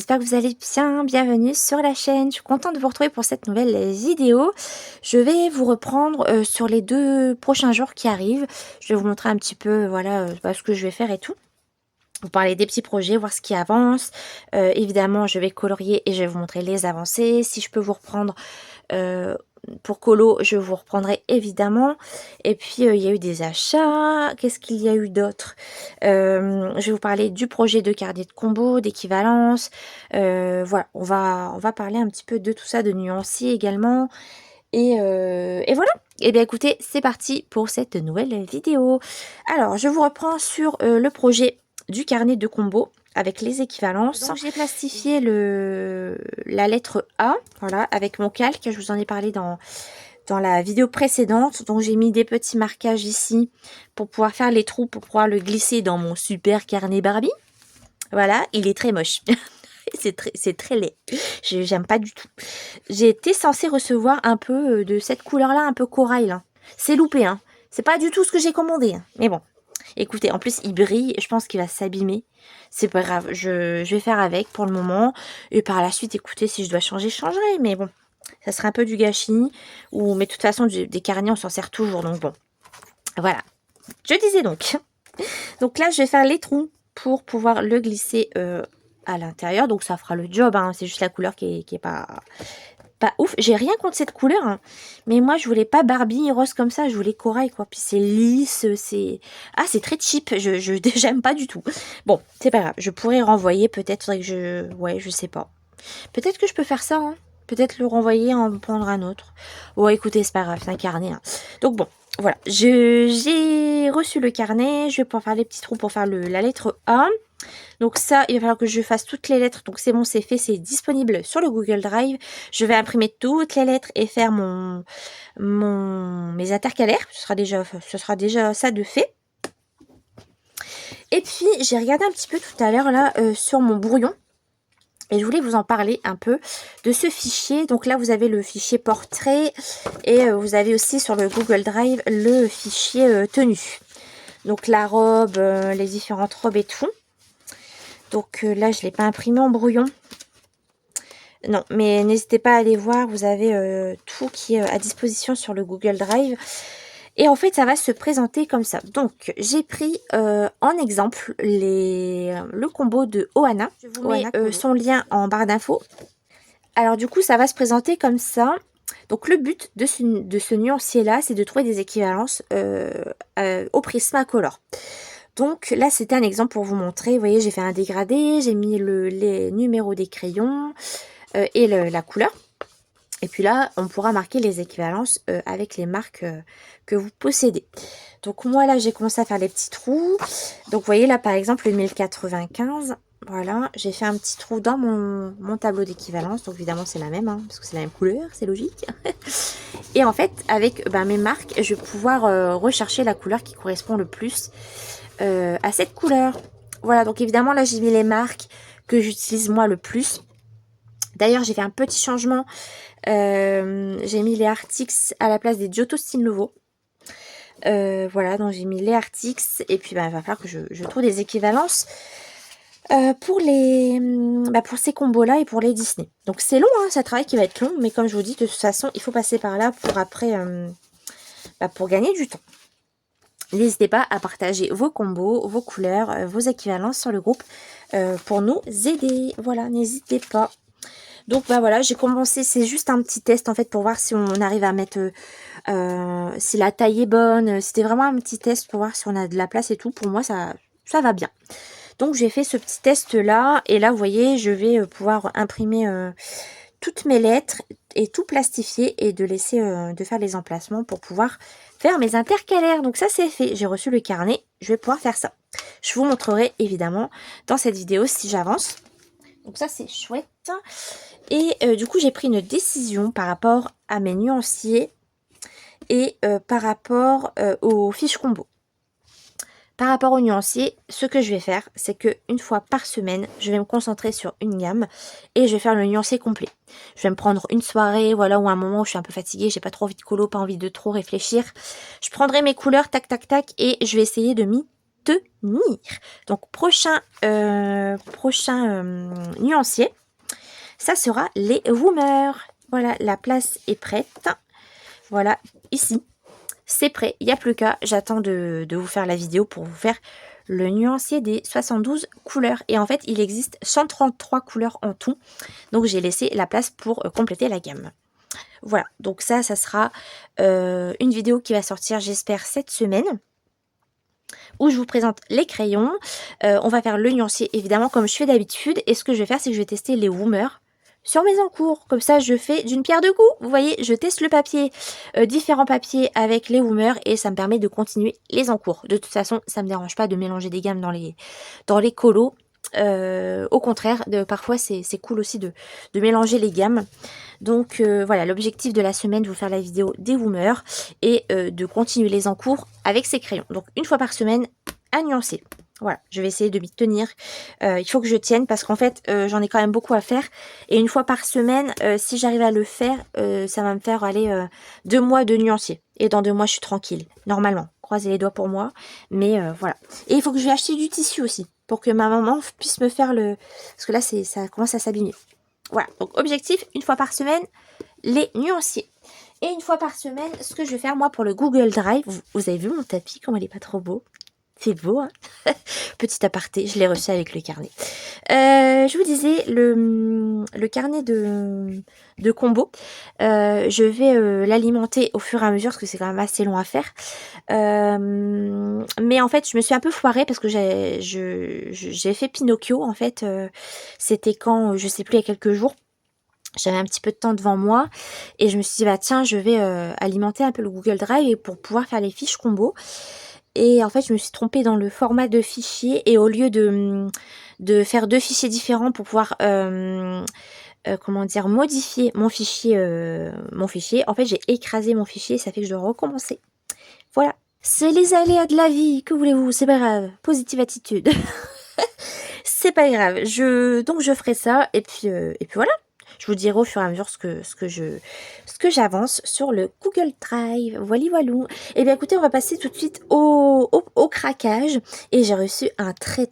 j'espère que vous allez bien, bienvenue sur la chaîne. Je suis contente de vous retrouver pour cette nouvelle vidéo. Je vais vous reprendre sur les 2 prochains jours qui arrivent. Je vais vous montrer un petit peu voilà ce que je vais faire et tout. Vous parler des petits projets, voir ce qui avance. Évidemment, je vais colorier et je vais vous montrer les avancées. Si je peux vous reprendre pour colo, je vous reprendrai évidemment. Et puis, il y a eu des achats. Qu'est-ce qu'il y a eu d'autre? Je vais vous parler du projet de carnet de combo, d'équivalence. Voilà, on va parler un petit peu de tout ça, de nuancier également. Et voilà. Et bien écoutez, c'est parti pour cette nouvelle vidéo. Alors, je vous reprends sur le projet du carnet de combo avec les équivalences. Donc j'ai plastifié la lettre A, voilà, avec mon calque. Je vous en ai parlé dans la vidéo précédente. Donc j'ai mis des petits marquages ici pour pouvoir faire les trous, pour pouvoir le glisser dans mon super carnet Barbie. Voilà, il est très moche. C'est très laid. J'aime pas du tout. J'ai été censée recevoir un peu de cette couleur-là, un peu corail. Là. C'est loupé, hein. C'est pas du tout ce que j'ai commandé. Hein. Mais bon. Écoutez, en plus, il brille. Je pense qu'il va s'abîmer. C'est pas grave. Je vais faire avec pour le moment. Et par la suite, écoutez, si je dois changer, je changerai. Mais bon, ça serait un peu du gâchis. Mais de toute façon, des carnets, on s'en sert toujours. Donc bon. Voilà. Je disais donc. Donc là, je vais faire les trous pour pouvoir le glisser à l'intérieur. Donc ça fera le job. Hein. C'est juste la couleur qui est pas ouf. J'ai rien contre cette couleur. Hein. Mais moi, je voulais pas Barbie rose comme ça. Je voulais corail, quoi. Puis c'est lisse. C'est très cheap. J'aime pas du tout. Bon, c'est pas grave. Je pourrais renvoyer. Peut-être que ouais, je sais pas. Peut-être que je peux faire ça. Hein. Peut-être le renvoyer, en prendre un autre. Bon, écoutez, c'est pas grave. C'est un carnet. Hein. Donc bon. Voilà, j'ai reçu le carnet, je vais pouvoir faire les petits trous pour faire la lettre A. Donc ça, il va falloir que je fasse toutes les lettres. Donc c'est bon, c'est fait, c'est disponible sur le Google Drive. Je vais imprimer toutes les lettres et faire mes intercalaires. Ce sera déjà ça de fait. Et puis, j'ai regardé un petit peu tout à l'heure là sur mon brouillon. Et je voulais vous en parler un peu de ce fichier. Donc là, vous avez le fichier portrait et vous avez aussi sur le Google Drive le fichier tenue. Donc la robe, les différentes robes et tout. Donc là, je ne l'ai pas imprimé en brouillon. Non, mais n'hésitez pas à aller voir. Vous avez tout qui est à disposition sur le Google Drive. Et en fait, ça va se présenter comme ça. Donc, j'ai pris en exemple le combo de Ohana. Je vous mets son lien en barre d'infos. Alors, du coup, ça va se présenter comme ça. Donc, le but de ce nuancier-là, c'est de trouver des équivalences au Prismacolor. Donc, là, c'était un exemple pour vous montrer. Vous voyez, j'ai fait un dégradé. J'ai mis les numéros des crayons et la couleur. Et puis là, on pourra marquer les équivalences avec les marques que vous possédez. Donc moi, là, j'ai commencé à faire les petits trous. Donc, vous voyez, là, par exemple, le 1095. Voilà, j'ai fait un petit trou dans mon tableau d'équivalence. Donc, évidemment, c'est la même, hein, parce que c'est la même couleur, c'est logique. Et en fait, avec mes marques, je vais pouvoir rechercher la couleur qui correspond le plus à cette couleur. Voilà, donc évidemment, là, j'ai mis les marques que j'utilise moi le plus. D'ailleurs, j'ai fait un petit changement. J'ai mis les Artix à la place des Giotto Style Nouveau. Voilà, donc j'ai mis les Artix. Et puis, il va falloir que je trouve des équivalences pour ces combos-là et pour les Disney. Donc, c'est long, hein, c'est un travail qui va être long. Mais comme je vous dis, de toute façon, il faut passer par là pour après, pour gagner du temps. N'hésitez pas à partager vos combos, vos couleurs, vos équivalences sur le groupe pour nous aider. Voilà, n'hésitez pas. Donc voilà, j'ai commencé, c'est juste un petit test en fait pour voir si on arrive à mettre, si la taille est bonne. C'était vraiment un petit test pour voir si on a de la place et tout. Pour moi, ça va bien. Donc j'ai fait ce petit test là et là vous voyez, je vais pouvoir imprimer toutes mes lettres et tout plastifier et de faire les emplacements pour pouvoir faire mes intercalaires. Donc ça c'est fait, j'ai reçu le carnet, je vais pouvoir faire ça. Je vous montrerai évidemment dans cette vidéo si j'avance. Donc ça c'est chouette. Et du coup j'ai pris une décision par rapport à mes nuanciers et par rapport aux fiches combo. Par rapport aux nuanciers, ce que je vais faire, c'est que une fois par semaine, je vais me concentrer sur une gamme et je vais faire le nuancier complet. Je vais me prendre une soirée, voilà, ou un moment où je suis un peu fatiguée, j'ai pas trop envie de colo, pas envie de trop réfléchir. Je prendrai mes couleurs, tac, tac, tac, et je vais essayer de m'y tenir. Donc prochain nuancier, ça sera les Woomers. Voilà, la place est prête. Voilà, ici, c'est prêt. Il n'y a plus qu'à. J'attends de vous faire la vidéo pour vous faire le nuancier des 72 couleurs. Et en fait, il existe 133 couleurs en tout. Donc, j'ai laissé la place pour compléter la gamme. Voilà, donc ça sera une vidéo qui va sortir, j'espère, cette semaine, où je vous présente les crayons. On va faire le nuancier, évidemment, comme je fais d'habitude. Et ce que je vais faire, c'est que je vais tester les Woomers sur mes encours. Comme ça, je fais d'une pierre deux coups. Vous voyez, je teste le papier, différents papiers avec les Woomers, et ça me permet de continuer les encours. De toute façon, ça ne me dérange pas de mélanger des gammes dans les colos. Au contraire, parfois c'est cool aussi de mélanger les gammes. Donc voilà, l'objectif de la semaine, de vous faire la vidéo des Woomers et de continuer les encours avec ces crayons. Donc une fois par semaine, à nuancer. Voilà, je vais essayer de m'y tenir. Il faut que je tienne parce qu'en fait, j'en ai quand même beaucoup à faire. Et une fois par semaine, si j'arrive à le faire, ça va me faire aller 2 mois de nuancier. Et dans 2 mois, je suis tranquille, normalement. Croisez les doigts pour moi. Mais voilà. Et il faut que je vais acheter du tissu aussi pour que ma maman puisse me faire le... Parce que là, ça commence à s'abîmer. Voilà, donc objectif, une fois par semaine, les nuanciers. Et une fois par semaine, ce que je vais faire, moi, pour le Google Drive, vous avez vu mon tapis, comment il est pas trop beau? C'est beau, hein. Petit aparté, je l'ai reçu avec le carnet. Je vous disais, le carnet de combo, je vais l'alimenter au fur et à mesure, parce que c'est quand même assez long à faire. Mais en fait, je me suis un peu foirée, parce que j'ai fait Pinocchio, en fait. C'était quand, je sais plus, il y a quelques jours. J'avais un petit peu de temps devant moi et je me suis dit, bah tiens, je vais alimenter un peu le Google Drive pour pouvoir faire les fiches combo. Et en fait, je me suis trompée dans le format de fichier, et au lieu de faire 2 fichiers différents pour pouvoir comment dire, modifier mon fichier, en fait, j'ai écrasé mon fichier, ça fait que je dois recommencer. Voilà, c'est les aléas de la vie, que voulez-vous, c'est pas grave, positive attitude. C'est pas grave, donc je ferai ça, et puis voilà. Je vous dirai au fur et à mesure ce que j'avance sur le Google Drive. Voilà, voilou. Et bien écoutez, on va passer tout de suite au craquage. Et j'ai reçu un très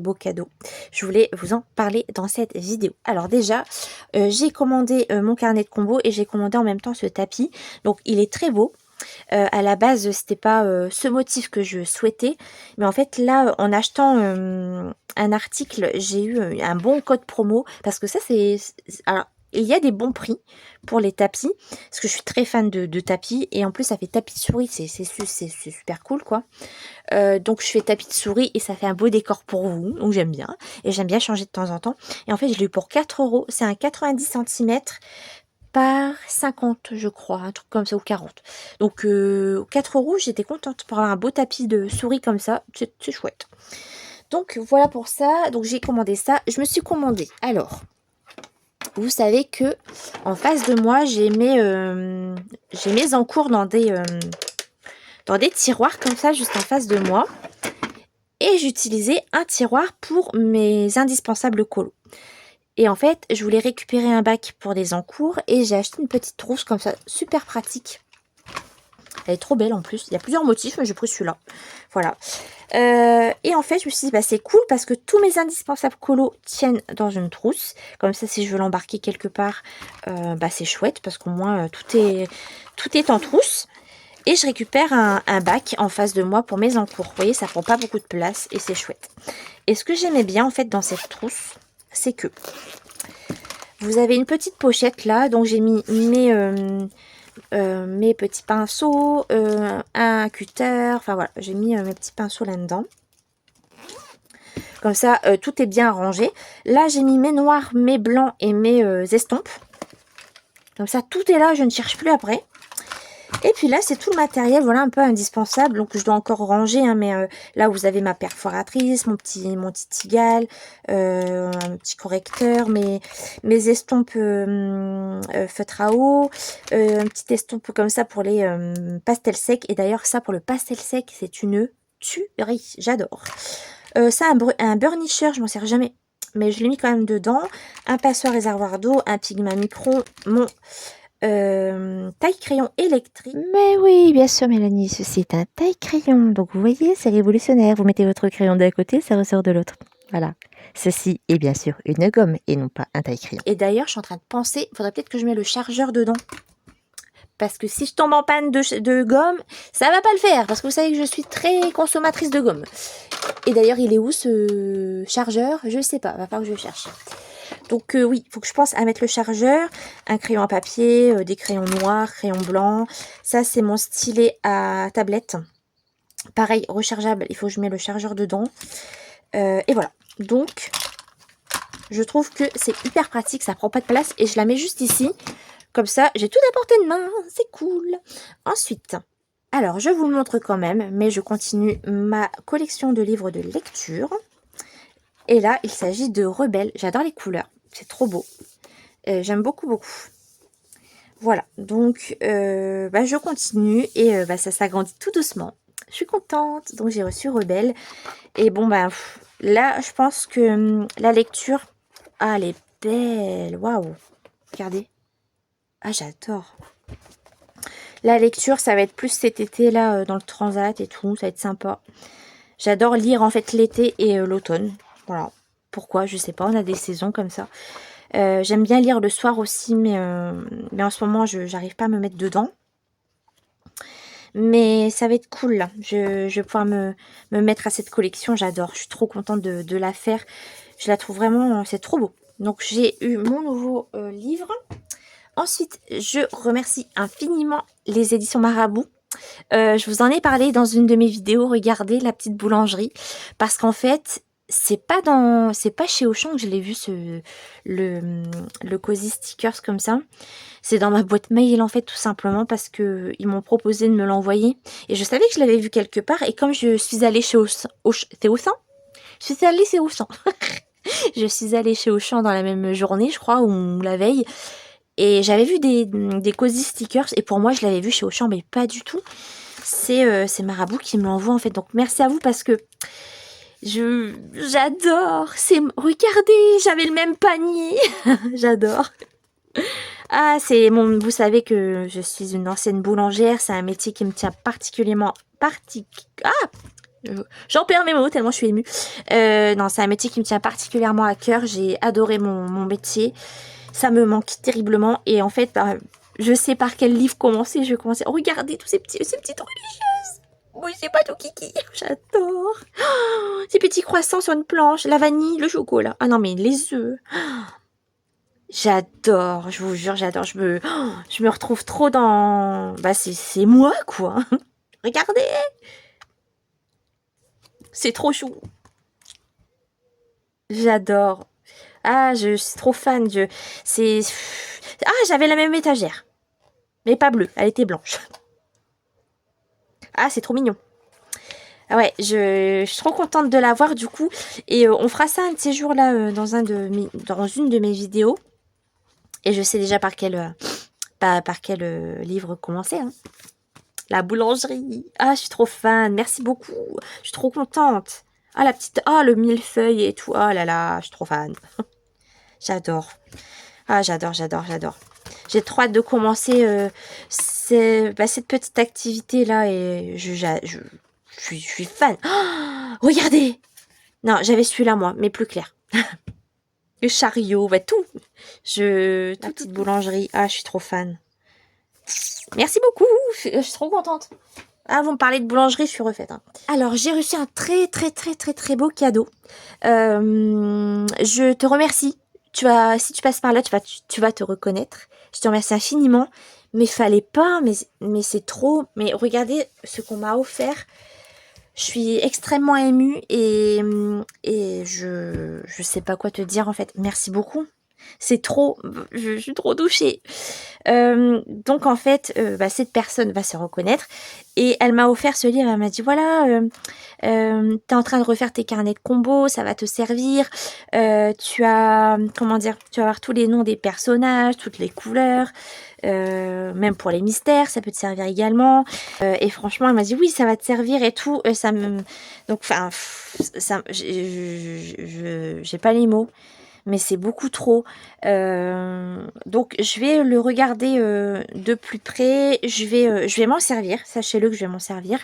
beau cadeau. Je voulais vous en parler dans cette vidéo. Alors déjà, j'ai commandé mon carnet de combo et j'ai commandé en même temps ce tapis. Donc il est très beau. À la base, c'était pas ce motif que je souhaitais, mais en fait là, en achetant un article, j'ai eu un bon code promo, parce que ça alors, il y a des bons prix pour les tapis, parce que je suis très fan de tapis, et en plus ça fait tapis de souris, c'est super cool quoi. Donc je fais tapis de souris et ça fait un beau décor pour vous, donc j'aime bien, et j'aime bien changer de temps en temps. Et en fait, je l'ai eu pour 4 €, c'est un 90 cm par 50, je crois, un truc comme ça, ou 40. Donc 4 €, j'étais contente pour avoir un beau tapis de souris comme ça, c'est chouette. Donc voilà pour ça, donc j'ai commandé ça. Je me suis commandé, alors, vous savez que en face de moi, j'ai mes encours dans des tiroirs comme ça, juste en face de moi. Et j'utilisais un tiroir pour mes indispensables colos. Et en fait, je voulais récupérer un bac pour des encours et j'ai acheté une petite trousse comme ça, super pratique. Elle est trop belle en plus. Il y a plusieurs motifs, mais j'ai pris celui-là. Voilà. Et en fait, je me suis dit, bah, c'est cool parce que tous mes indispensables colos tiennent dans une trousse. Comme ça, si je veux l'embarquer quelque part, bah, c'est chouette parce qu'au moins, tout est en trousse. Et je récupère un bac en face de moi pour mes encours. Vous voyez, ça prend pas beaucoup de place et c'est chouette. Et ce que j'aimais bien en fait dans cette trousse, c'est que vous avez une petite pochette là, donc j'ai mis mes petits pinceaux, un cutter, enfin voilà, j'ai mis mes petits pinceaux là-dedans. Comme ça, tout est bien rangé. Là, j'ai mis mes noirs, mes blancs et mes estampes. Comme ça, tout est là, je ne cherche plus après. Et puis là, c'est tout le matériel, voilà, un peu indispensable. Donc, je dois encore ranger, hein, mais là, vous avez ma perforatrice, mon petit Tigal, un petit correcteur, mes estompes feutre à eau, un petit estompe comme ça pour les pastels secs. Et d'ailleurs, ça, pour le pastel sec, c'est une tuerie. J'adore. Ça, un burnisher, je m'en sers jamais, mais je l'ai mis quand même dedans. Un passoire réservoir d'eau, un pigment micron, mon taille crayon électrique. Mais oui, bien sûr, Mélanie, ceci est un taille-crayon. Donc, vous voyez, c'est révolutionnaire. Vous mettez votre crayon d'un côté, ça ressort de l'autre. Voilà. Ceci est bien sûr une gomme et non pas un taille-crayon. Et d'ailleurs, je suis en train de penser, il faudrait peut-être que je mette le chargeur dedans. Parce que si je tombe en panne de gomme, ça va pas le faire. Parce que vous savez que je suis très consommatrice de gomme. Et d'ailleurs, il est où ce chargeur? Je sais pas, va falloir que je le cherche. Donc oui, il faut que je pense à mettre le chargeur, un crayon à papier, des crayons noirs, crayons blancs. Ça, c'est mon stylet à tablette. Pareil, rechargeable, il faut que je mette le chargeur dedans. Et voilà. Donc, je trouve que c'est hyper pratique, ça prend pas de place. Et je la mets juste ici. Comme ça, j'ai tout à portée de main. C'est cool. Ensuite, alors je vous le montre quand même, mais je continue ma collection de livres de lecture. Et là, il s'agit de Rebelle. J'adore les couleurs. C'est trop beau. J'aime beaucoup, beaucoup. Voilà. Donc, je continue. Et ça s'agrandit tout doucement. Je suis contente. Donc, j'ai reçu Rebelle. Et bon, là, je pense que la lecture... Ah, elle est belle. Waouh. Regardez. Ah, j'adore. La lecture, ça va être plus cet été-là, dans le transat et tout. Ça va être sympa. J'adore lire, en fait, l'été et l'automne. Voilà. Pourquoi? Je sais pas. On a des saisons comme ça. J'aime bien lire le soir aussi, mais en ce moment, je n'arrive pas à me mettre dedans. Mais ça va être cool, là. Je vais pouvoir me mettre à cette collection. J'adore. Je suis trop contente de la faire. Je la trouve vraiment... C'est trop beau. Donc, j'ai eu mon nouveau livre. Ensuite, je remercie infiniment les éditions Marabout. Je vous en ai parlé dans une de mes vidéos. Regardez la petite boulangerie. Parce qu'en fait... c'est pas chez Auchan que je l'ai vu le Cozy Stickers comme ça. C'est dans ma boîte mail en fait tout simplement parce que ils m'ont proposé de me l'envoyer et je savais que je l'avais vu quelque part et comme je suis allée chez Auchan, c'est Auchan. Je suis allée chez Auchan. Je suis allée chez Auchan dans la même journée, je crois, ou la veille. Et j'avais vu des Cozy Stickers et pour moi je l'avais vu chez Auchan mais pas du tout. C'est Marabout qui me l'envoie en fait. Donc merci à vous parce que j'adore. Regardez, j'avais le même panier. J'adore. Ah, vous savez que je suis une ancienne boulangère. C'est un métier qui me tient particulièrement... J'en perds mes mots tellement je suis émue. Non, c'est un métier qui me tient particulièrement à cœur. J'ai adoré mon métier. Ça me manque terriblement. Et en fait, je sais par quel livre commencer. Je vais commencer. Regardez tous ces petites religieuses. Oui, c'est pas tout kiki. J'adore. Oh, ces petits croissants sur une planche. La vanille, le chocolat. Ah non, mais les œufs. J'adore. Je vous jure, j'adore. Je me retrouve trop dans... c'est moi, quoi. Regardez. C'est trop chou. J'adore. Ah, je suis trop fan. J'avais la même étagère. Mais pas bleue. Elle était blanche. Ah, c'est trop mignon. Ah ouais, je suis trop contente de l'avoir du coup. Et on fera ça un de ces jours-là dans une de mes vidéos. Et je sais déjà par quel livre commencer. Hein. La boulangerie. Ah, je suis trop fan. Merci beaucoup. Je suis trop contente. Ah, la petite... Ah, le millefeuille et tout. Oh là là, je suis trop fan. J'adore. Ah, j'adore. J'ai trop hâte de commencer cette petite activité-là. Et je suis fan. Oh, regardez. Non, j'avais celui-là, moi, mais plus clair. Le chariot, tout. La petite boulangerie. Ah, je suis trop fan. Merci beaucoup. Je suis trop contente. Ah, vous me parlez de boulangerie, je suis refaite. Hein. Alors, j'ai reçu un très beau cadeau. Je te remercie. Si tu passes par là, tu vas te reconnaître. Je te remercie infiniment. Mais fallait pas, mais c'est trop. Mais regardez ce qu'on m'a offert. Je suis extrêmement émue et je sais pas quoi te dire en fait. Merci beaucoup. C'est trop, je suis trop touchée. Donc en fait, cette personne va se reconnaître et elle m'a offert ce livre. Elle m'a dit voilà, t'es en train de refaire tes carnets de combos, ça va te servir. Tu vas avoir tous les noms des personnages, toutes les couleurs. Même pour les mystères, ça peut te servir également. Et franchement, elle m'a dit oui, ça va te servir et tout. Donc, j'ai pas les mots. mais c'est beaucoup trop. Donc je vais le regarder de plus près. Je vais m'en servir. Sachez-le que je vais m'en servir.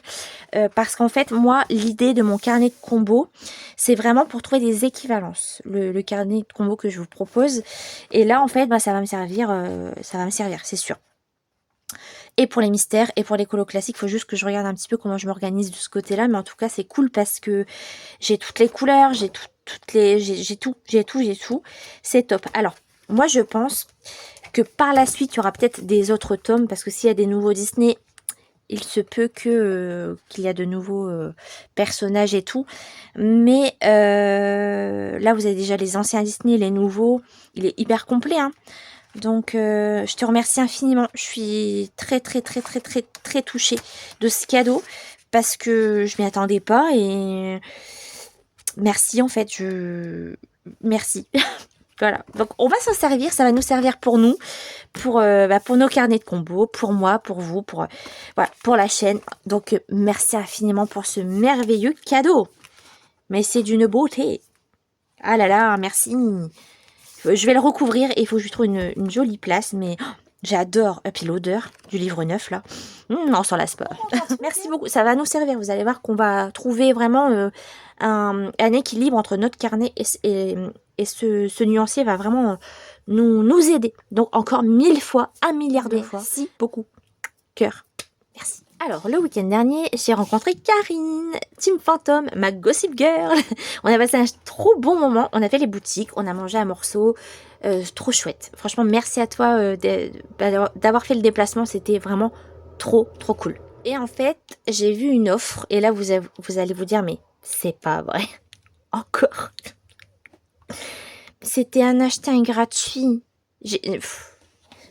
Parce qu'en fait, moi, l'idée de mon carnet de combo, c'est vraiment pour trouver des équivalences. Le carnet de combo que je vous propose. Et là, en fait, bah, ça va me servir, c'est sûr. Et pour les mystères et pour les colos classiques, il faut juste que je regarde un petit peu comment je m'organise de ce côté-là. Mais en tout cas, c'est cool parce que j'ai toutes les couleurs, j'ai tout. C'est top. Alors, moi, je pense que par la suite, il y aura peut-être des autres tomes parce que s'il y a des nouveaux Disney, il se peut que qu'il y a de nouveaux personnages et tout. Mais là, vous avez déjà les anciens Disney, les nouveaux. Il est hyper complet, hein. Donc, je te remercie infiniment. Je suis très touchée de ce cadeau parce que je m'y attendais pas et merci en fait. Merci. Voilà. Donc, on va s'en servir. Ça va nous servir pour nous, pour nos carnets de combo, pour moi, pour vous, voilà, pour la chaîne. Donc, merci infiniment pour ce merveilleux cadeau. Mais c'est d'une beauté. Ah là là, merci. Je vais le recouvrir et il faut que je lui trouve une jolie place, mais oh, j'adore. Et puis l'odeur du livre neuf, là, on s'en lasse pas. Merci beaucoup, ça va nous servir. Vous allez voir qu'on va trouver vraiment un équilibre entre notre carnet et ce nuancier va vraiment nous aider. Donc encore 1000 fois, 1 milliard de fois. Si, beaucoup. Cœur. Merci. Alors, le week-end dernier, j'ai rencontré Karine, Team Fantôme, ma gossip girl. On a passé un trop bon moment. On a fait les boutiques, on a mangé un morceau. Trop chouette. Franchement, merci à toi d'avoir fait le déplacement. C'était vraiment trop cool. Et en fait, j'ai vu une offre. Et là, vous allez vous dire, mais c'est pas vrai. Encore. C'était un acheté, un gratuit.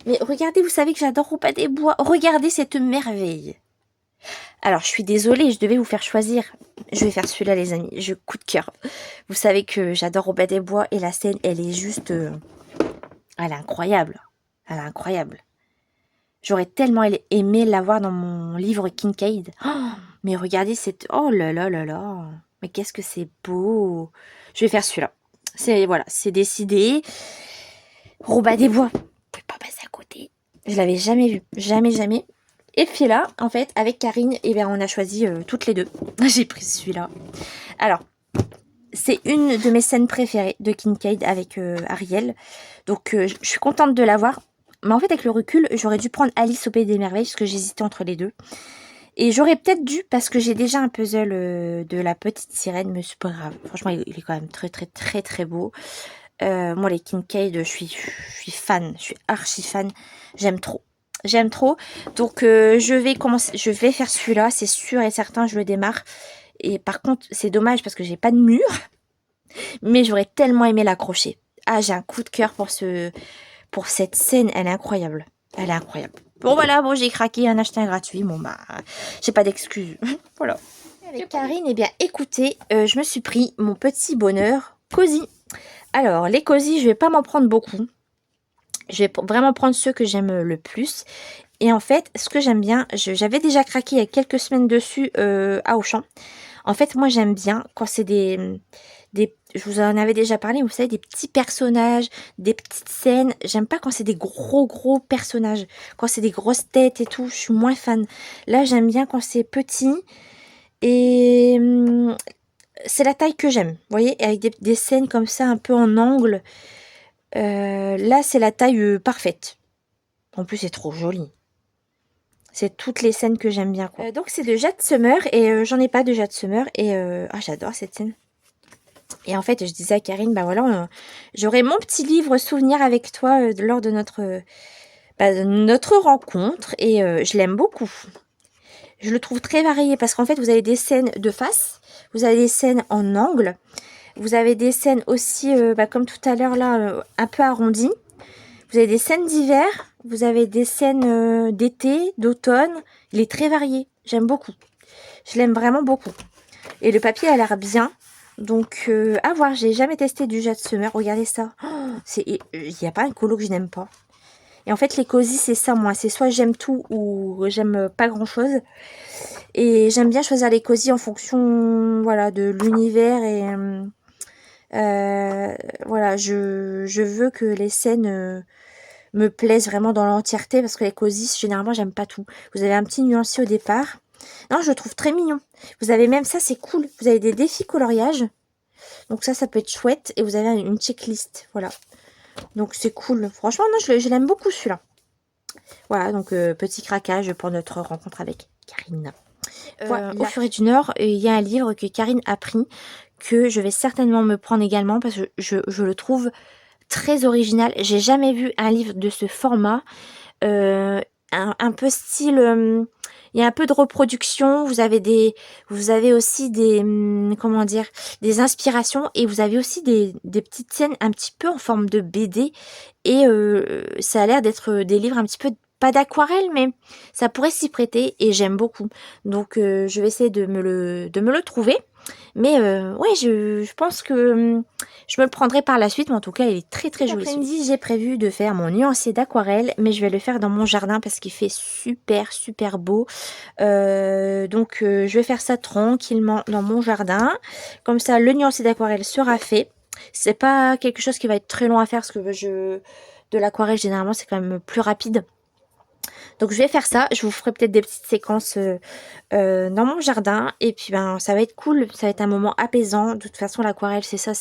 Mais regardez, vous savez que j'adore Roupa des Bois. Regardez cette merveille. Alors, je suis désolée, je devais vous faire choisir. Je vais faire celui-là, les amis. Je coup de cœur. Vous savez que j'adore Roupa des Bois et la scène, elle est juste... elle est incroyable. Elle est incroyable. J'aurais tellement aimé l'avoir dans mon livre Kincaid. Oh, mais regardez cette... Oh là là là là. Mais qu'est-ce que c'est beau. Je vais faire celui-là. Voilà, c'est décidé. Roupa des Bois. Vous pouvez pas passer à côté. Je l'avais jamais vu. Jamais. Et puis là, en fait, avec Karine, eh bien, on a choisi toutes les deux. J'ai pris celui-là. Alors, c'est une de mes scènes préférées de Kincaid avec Ariel. Donc, je suis contente de l'avoir. Mais en fait, avec le recul, j'aurais dû prendre Alice au Pays des Merveilles parce que j'hésitais entre les deux. Et j'aurais peut-être dû, parce que j'ai déjà un puzzle de la petite sirène, mais c'est pas grave. Franchement, il est quand même très beau. Moi, les Kincaid, je suis fan. Je suis archi fan. J'aime trop. Donc je vais faire celui-là, c'est sûr et certain, je le démarre. Et par contre, c'est dommage parce que j'ai pas de mur, mais j'aurais tellement aimé l'accrocher. Ah, j'ai un coup de cœur pour cette scène, elle est incroyable. Bon voilà, j'ai craqué, un acheté un gratuit. Bon bah, j'ai pas d'excuses. Voilà. Avec Karine, eh bien écoutez, je me suis pris mon petit bonheur cosy. Alors, les cosy, je vais pas m'en prendre beaucoup. Je vais vraiment prendre ceux que j'aime le plus. Et en fait, ce que j'aime bien, j'avais déjà craqué il y a quelques semaines dessus à Auchan. En fait, moi, j'aime bien quand c'est je vous en avais déjà parlé, vous savez, des petits personnages, des petites scènes. J'aime pas quand c'est des gros personnages. Quand c'est des grosses têtes et tout, je suis moins fan. Là, j'aime bien quand c'est petit. Et c'est la taille que j'aime. Vous voyez, avec des scènes comme ça, un peu en angle. Là, c'est la taille parfaite. En plus, c'est trop joli. C'est toutes les scènes que j'aime bien. Donc, c'est de Jade Summer. Et j'en ai pas de Jade Summer. Et j'adore cette scène. Et en fait, je disais à Karine, bah voilà, j'aurai mon petit livre souvenir avec toi lors de notre rencontre. Et je l'aime beaucoup. Je le trouve très varié parce qu'en fait, vous avez des scènes de face. Vous avez des scènes en angle. Vous avez des scènes aussi, comme tout à l'heure là, un peu arrondies. Vous avez des scènes d'hiver. Vous avez des scènes d'été, d'automne. Il est très varié. J'aime beaucoup. Je l'aime vraiment beaucoup. Et le papier a l'air bien. Donc, à voir. J'ai jamais testé du Jade Summer. Regardez ça. Il n'y a pas un colo que je n'aime pas. Et en fait, les cosy, c'est ça, moi. C'est soit j'aime tout ou j'aime pas grand-chose. Et j'aime bien choisir les cosy en fonction, voilà, de l'univers Voilà, je veux que les scènes me plaisent vraiment dans l'entièreté parce que les cosy, généralement, j'aime pas tout. Vous avez un petit nuancier au départ. Non, je le trouve très mignon. Vous avez même ça, c'est cool. Vous avez des défis coloriage. Donc ça peut être chouette. Et vous avez une checklist. Voilà. Donc c'est cool. Franchement, non, je l'aime beaucoup celui-là. Voilà, donc petit craquage pour notre rencontre avec Karine. Au fur et d'une heure, il y a un livre que Karine a pris, que je vais certainement me prendre également parce que je le trouve très original. J'ai jamais vu un livre de ce format. Un peu style... il y a un peu de reproduction, vous avez aussi des, comment dire, des inspirations et vous avez aussi des petites scènes un petit peu en forme de BD et ça a l'air d'être des livres un petit peu, pas d'aquarelle, mais ça pourrait s'y prêter et j'aime beaucoup. Donc je vais essayer de me le trouver. Mais ouais, je pense que je me le prendrai par la suite, mais en tout cas, il est très très joli. Cet après-midi, j'ai prévu de faire mon nuancier d'aquarelle, mais je vais le faire dans mon jardin parce qu'il fait super super beau. Donc je vais faire ça tranquillement dans mon jardin. Comme ça, le nuancier d'aquarelle sera fait. C'est pas quelque chose qui va être très long à faire parce que de l'aquarelle, généralement, c'est quand même plus rapide. Donc je vais faire ça, je vous ferai peut-être des petites séquences dans mon jardin. Et puis ben ça va être cool, ça va être un moment apaisant. De toute façon l'aquarelle c'est ça,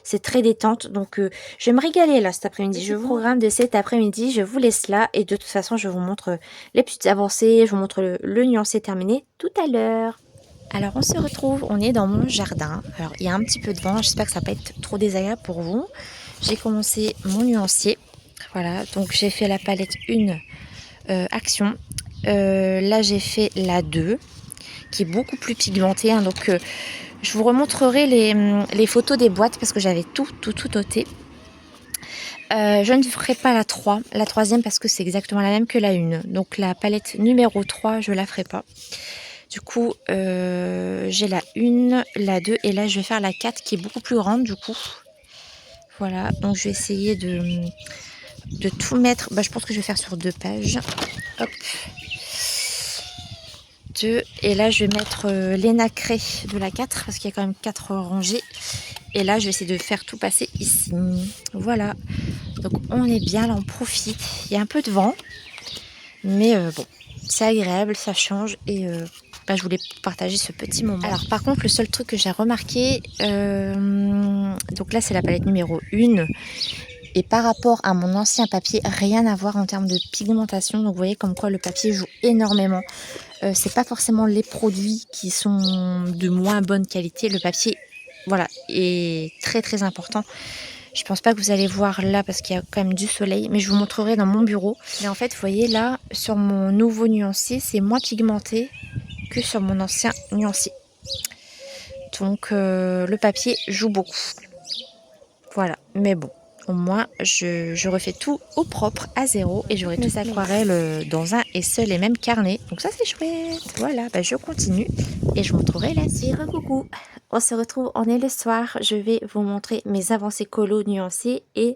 c'est très détente. Donc je vais me régaler là cet après-midi. Je vous programme de cet après-midi, je vous laisse là. Et de toute façon je vous montre les petites avancées, je vous montre le nuancé terminé tout à l'heure. Alors on se retrouve, on est dans mon jardin. Alors il y a un petit peu de vent, j'espère que ça va pas être trop désagréable pour vous. J'ai commencé mon nuancier. Voilà, donc j'ai fait la palette 1 action. Là j'ai fait la 2 qui est beaucoup plus pigmentée, hein, donc je vous remontrerai les photos des boîtes parce que j'avais tout noté. Je ne ferai pas la 3, la troisième parce que c'est exactement la même que la 1, donc la palette numéro 3 je la ferai pas. Du coup j'ai la 1, la 2 et là je vais faire la 4 qui est beaucoup plus grande du coup. Voilà, donc je vais essayer de tout mettre. Bah, je pense que je vais faire sur 2 pages. Hop. 2. Et là, je vais mettre les nacrés de la 4 parce qu'il y a quand même 4 rangées. Et là, je vais essayer de faire tout passer ici. Voilà. Donc, on est bien là, on profite. Il y a un peu de vent. Mais bon, c'est agréable, ça change. Et bah, je voulais partager ce petit moment. Alors, par contre, le seul truc que j'ai remarqué, donc là, c'est la palette numéro 1. Et par rapport à mon ancien papier, rien à voir en termes de pigmentation. Donc vous voyez comme quoi le papier joue énormément. C'est pas forcément les produits qui sont de moins bonne qualité. Le papier, voilà, est très très important. Je pense pas que vous allez voir là parce qu'il y a quand même du soleil. Mais je vous montrerai dans mon bureau. Mais en fait, vous voyez là, sur mon nouveau nuancier, c'est moins pigmenté que sur mon ancien nuancier. Donc le papier joue beaucoup. Voilà, mais bon. Au moins, je refais tout au propre, à zéro, et j'aurai mes aquarelles dans un et seul et même carnet. Donc ça, c'est chouette. Voilà, bah, je continue et je vous montrerai la suite. Coucou, on se retrouve, on est le soir. Je vais vous montrer mes avancées colo nuancées et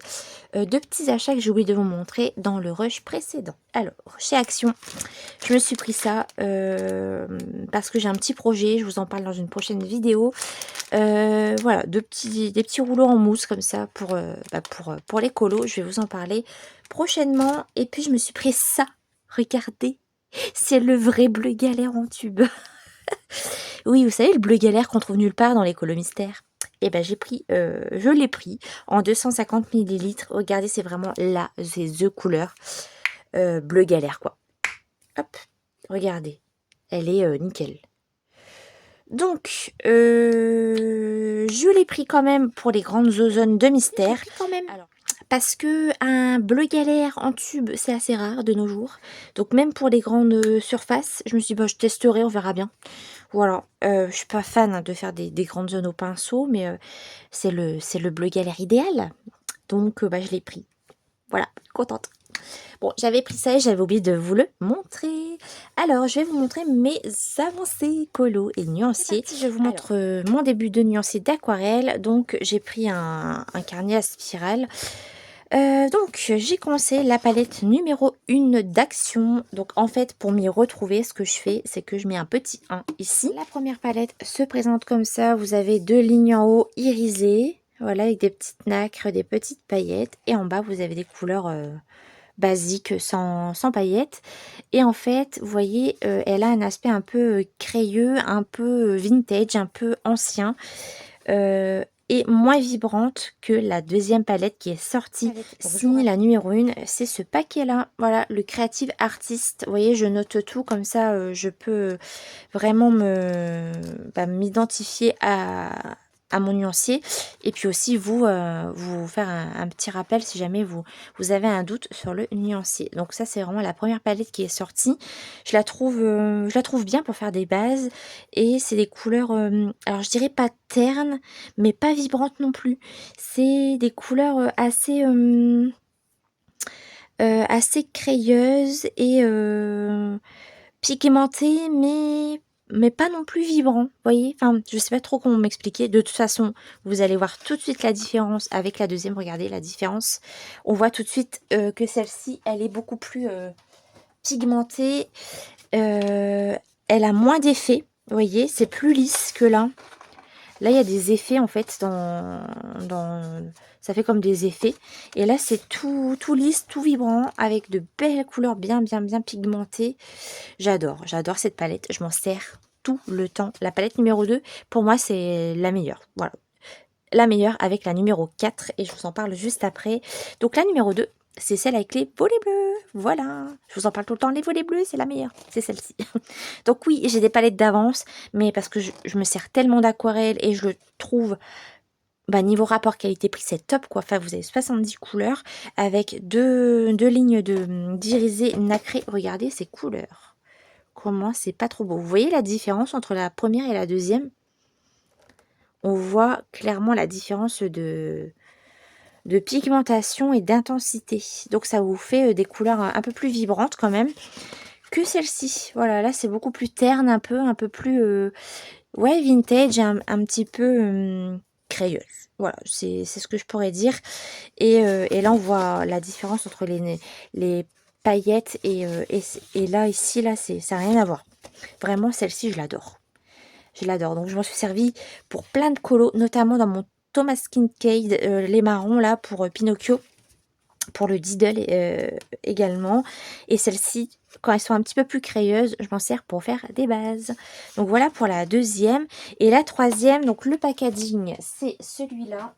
2 petits achats que j'ai oublié de vous montrer dans le rush précédent. Alors, chez Action, je me suis pris ça parce que j'ai un petit projet. Je vous en parle dans une prochaine vidéo. Voilà, des petits rouleaux en mousse comme ça pour les colos. Je vais vous en parler prochainement. Et puis je me suis pris ça. Regardez, c'est le vrai bleu galère en tube. Oui, vous savez, le bleu galère qu'on trouve nulle part dans les colos mystères. Et ben je l'ai pris en 250 ml. Regardez, c'est vraiment là, c'est the couleur bleu galère quoi. Hop, regardez, elle est nickel. Donc, je l'ai pris quand même pour les grandes zones de mystère. Quand même. Alors, parce que un bleu galère en tube, c'est assez rare de nos jours. Donc, même pour les grandes surfaces, je me suis dit, bah, je testerai, on verra bien. Voilà. Je suis pas fan de faire des grandes zones au pinceau, mais c'est le bleu galère idéal. Donc, bah, je l'ai pris. Voilà, contente. Bon, j'avais pris ça et j'avais oublié de vous le montrer. Alors, je vais vous montrer mes avancées colo et nuanciers. Je vous montre mon début de nuancier d'aquarelle. Donc, j'ai pris un carnet à spirale. Donc, j'ai commencé la palette numéro 1 d'Action. Donc, en fait, pour m'y retrouver, ce que je fais, c'est que je mets un petit 1 ici. La première palette se présente comme ça. Vous avez 2 lignes en haut irisées. voilà, avec des petites nacres, des petites paillettes. Et en bas, vous avez des couleurs basiques sans paillettes. Et en fait, vous voyez, elle a un aspect un peu crayeux, un peu vintage, un peu ancien. Et moins vibrante que la deuxième palette qui est sortie. Si la numéro 1, c'est ce paquet-là. Voilà, le Creative Artist. Vous voyez, je note tout comme ça, je peux vraiment m'identifier à mon nuancier. Et puis aussi, vous faire un petit rappel si jamais vous avez un doute sur le nuancier. Donc ça, c'est vraiment la première palette qui est sortie. Je la trouve bien pour faire des bases. Et c'est des couleurs, alors je dirais pas ternes, mais pas vibrantes non plus. C'est des couleurs assez crayeuses et pigmentées, mais pas non plus vibrant, vous voyez. Enfin, je sais pas trop comment m'expliquer. De toute façon, vous allez voir tout de suite la différence avec la deuxième. Regardez la différence. On voit tout de suite que celle-ci, elle est beaucoup plus pigmentée. Elle a moins d'effets, vous voyez. C'est plus lisse que là. Là, il y a des effets, en fait, ça fait comme des effets. Et là, c'est tout lisse, tout vibrant, avec de belles couleurs bien pigmentées. J'adore cette palette. Je m'en sers tout le temps. La palette numéro 2, pour moi, c'est la meilleure. Voilà. La meilleure avec la numéro 4. Et je vous en parle juste après. Donc, la numéro 2, c'est celle avec les volets bleus. Voilà. Je vous en parle tout le temps. Les volets bleus, c'est la meilleure. C'est celle-ci. Donc oui, j'ai des palettes d'avance. Mais parce que je me sers tellement d'aquarelle et je le trouve... niveau rapport qualité-prix, c'est top quoi. Enfin, vous avez 70 couleurs avec deux lignes d'irisé nacré. Regardez ces couleurs. Comment c'est pas trop beau. Vous voyez la différence entre la première et la deuxième? On voit clairement la différence de pigmentation et d'intensité. Donc ça vous fait des couleurs un peu plus vibrantes quand même que celle-ci. Voilà, là c'est beaucoup plus terne, un peu plus ouais, vintage, un petit peu crayeuse. Voilà, c'est ce que je pourrais dire. Et là on voit la différence entre les paillettes et là ici, là ça n'a rien à voir. Vraiment, celle-ci je l'adore. Je l'adore. Donc je m'en suis servie pour plein de colos, notamment dans mon Thomas Kincaid, les marrons là pour Pinocchio, pour le Diddle également. Et celles-ci, quand elles sont un petit peu plus crayeuses, je m'en sers pour faire des bases. Donc voilà pour la deuxième. Et la troisième, donc le packaging, c'est celui-là.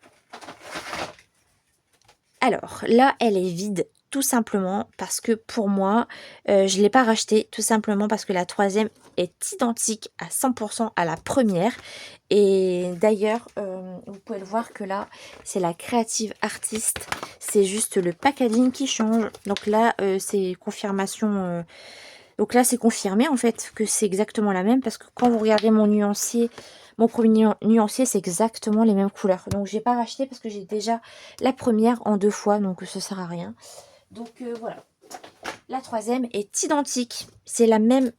Alors là, elle est vide. Tout simplement parce que pour moi, je ne l'ai pas racheté. Tout simplement parce que la troisième est identique à 100% à la première. Et d'ailleurs, vous pouvez le voir que là, c'est la Creative Artist. C'est juste le packaging qui change. Donc là, c'est confirmation. Donc là, c'est confirmé en fait que c'est exactement la même. Parce que quand vous regardez mon nuancier... Mon premier nuancier, c'est exactement les mêmes couleurs. Donc, j'ai pas racheté parce que j'ai déjà la première en 2 fois. Donc, ça sert à rien. Donc, voilà. La troisième est identique. C'est la même.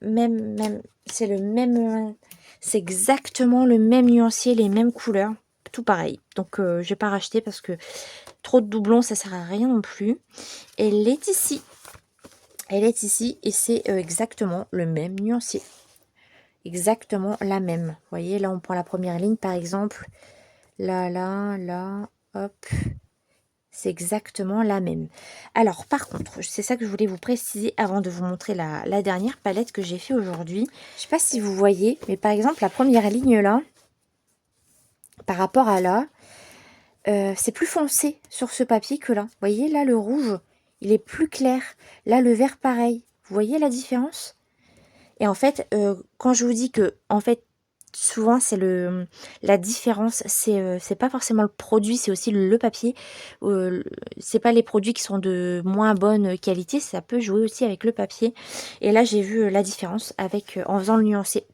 C'est le même. C'est exactement le même nuancier, les mêmes couleurs. Tout pareil. Donc, j'ai pas racheté parce que trop de doublons, ça sert à rien non plus. Elle est ici. Elle est ici et c'est exactement le même nuancier. Exactement la même. Vous voyez, là, on prend la première ligne, par exemple. Là, hop. C'est exactement la même. Alors, par contre, c'est ça que je voulais vous préciser avant de vous montrer la dernière palette que j'ai fait aujourd'hui. Je ne sais pas si vous voyez, mais par exemple, la première ligne, là, par rapport à là, c'est plus foncé sur ce papier que là. Vous voyez, là, le rouge, il est plus clair. Là, le vert, pareil. Vous voyez la différence? Et en fait, quand je vous dis que, en fait, souvent c'est la différence, c'est pas forcément le produit, c'est aussi le papier. C'est pas les produits qui sont de moins bonne qualité, ça peut jouer aussi avec le papier. Et là, j'ai vu la différence avec en faisant le nuancier.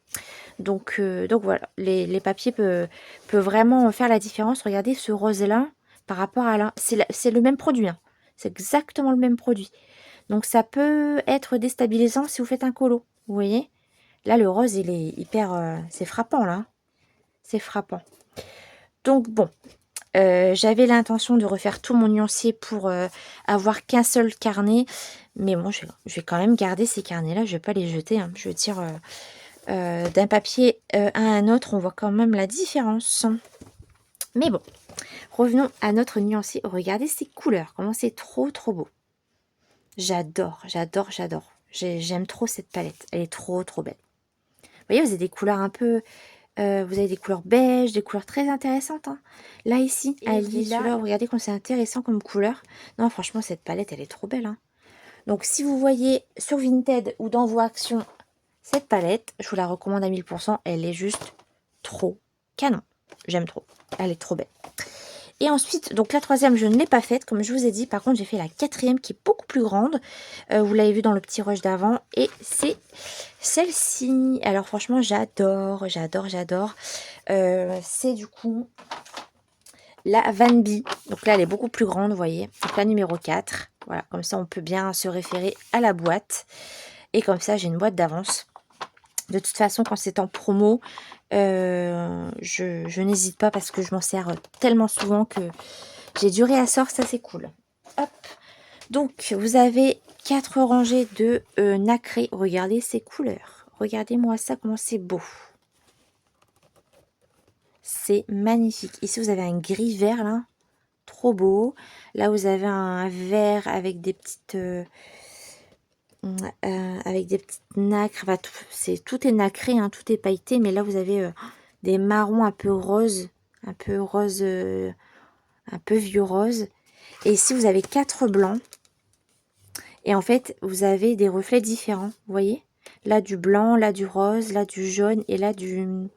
Donc voilà, les papiers peuvent vraiment faire la différence. Regardez ce rose-là par rapport à là. C'est le même produit, hein. C'est exactement le même produit. Donc ça peut être déstabilisant si vous faites un colo. Vous voyez? Là, le rose, il est hyper... c'est frappant, là. C'est frappant. Donc, bon. J'avais l'intention de refaire tout mon nuancier pour avoir qu'un seul carnet. Mais bon, je vais quand même garder ces carnets-là. Je vais pas les jeter, hein. Je veux dire, d'un papier à un autre, on voit quand même la différence. Mais bon, Revenons à notre nuancier. Regardez ces couleurs, comment c'est trop beau. J'adore, j'adore, j'adore. J'aime trop cette palette, elle est trop belle. Vous voyez, vous avez des couleurs un peu... vous avez des couleurs beige, des couleurs très intéressantes. Hein. Là, ici, à celui-là, regardez comme c'est intéressant comme couleur. Non, franchement, cette palette, elle est trop belle. Hein. Donc, si vous voyez sur Vinted ou dans vos actions cette palette, je vous la recommande à 1000%. Elle est juste trop canon. J'aime trop. Elle est trop belle. Et ensuite, donc la troisième, je ne l'ai pas faite, comme je vous ai dit. Par contre, j'ai fait la quatrième qui est beaucoup plus grande. Vous l'avez vu dans le petit rush d'avant. Et c'est celle-ci. Alors franchement, j'adore, j'adore, j'adore. C'est du coup la Van B. Donc là, elle est beaucoup plus grande, vous voyez. Donc la numéro 4. Voilà, comme ça, on peut bien se référer à la boîte. Et comme ça, j'ai une boîte d'avance. De toute façon, quand c'est en promo, je n'hésite pas parce que je m'en sers tellement souvent que j'ai du réassort, ça c'est cool. Hop. Donc, vous avez 4 rangées de nacré. Regardez ces couleurs. Regardez-moi ça, comment c'est beau. C'est magnifique. Ici, vous avez un gris vert, là. Trop beau. Là, vous avez un vert avec des petites... nacres, enfin, tout est nacré, hein, tout est pailleté, mais là vous avez des marrons un peu rose, un peu vieux rose. Et ici vous avez 4 blancs. Et en fait vous avez des reflets différents, vous voyez. Là du blanc, là du rose, là du jaune et là du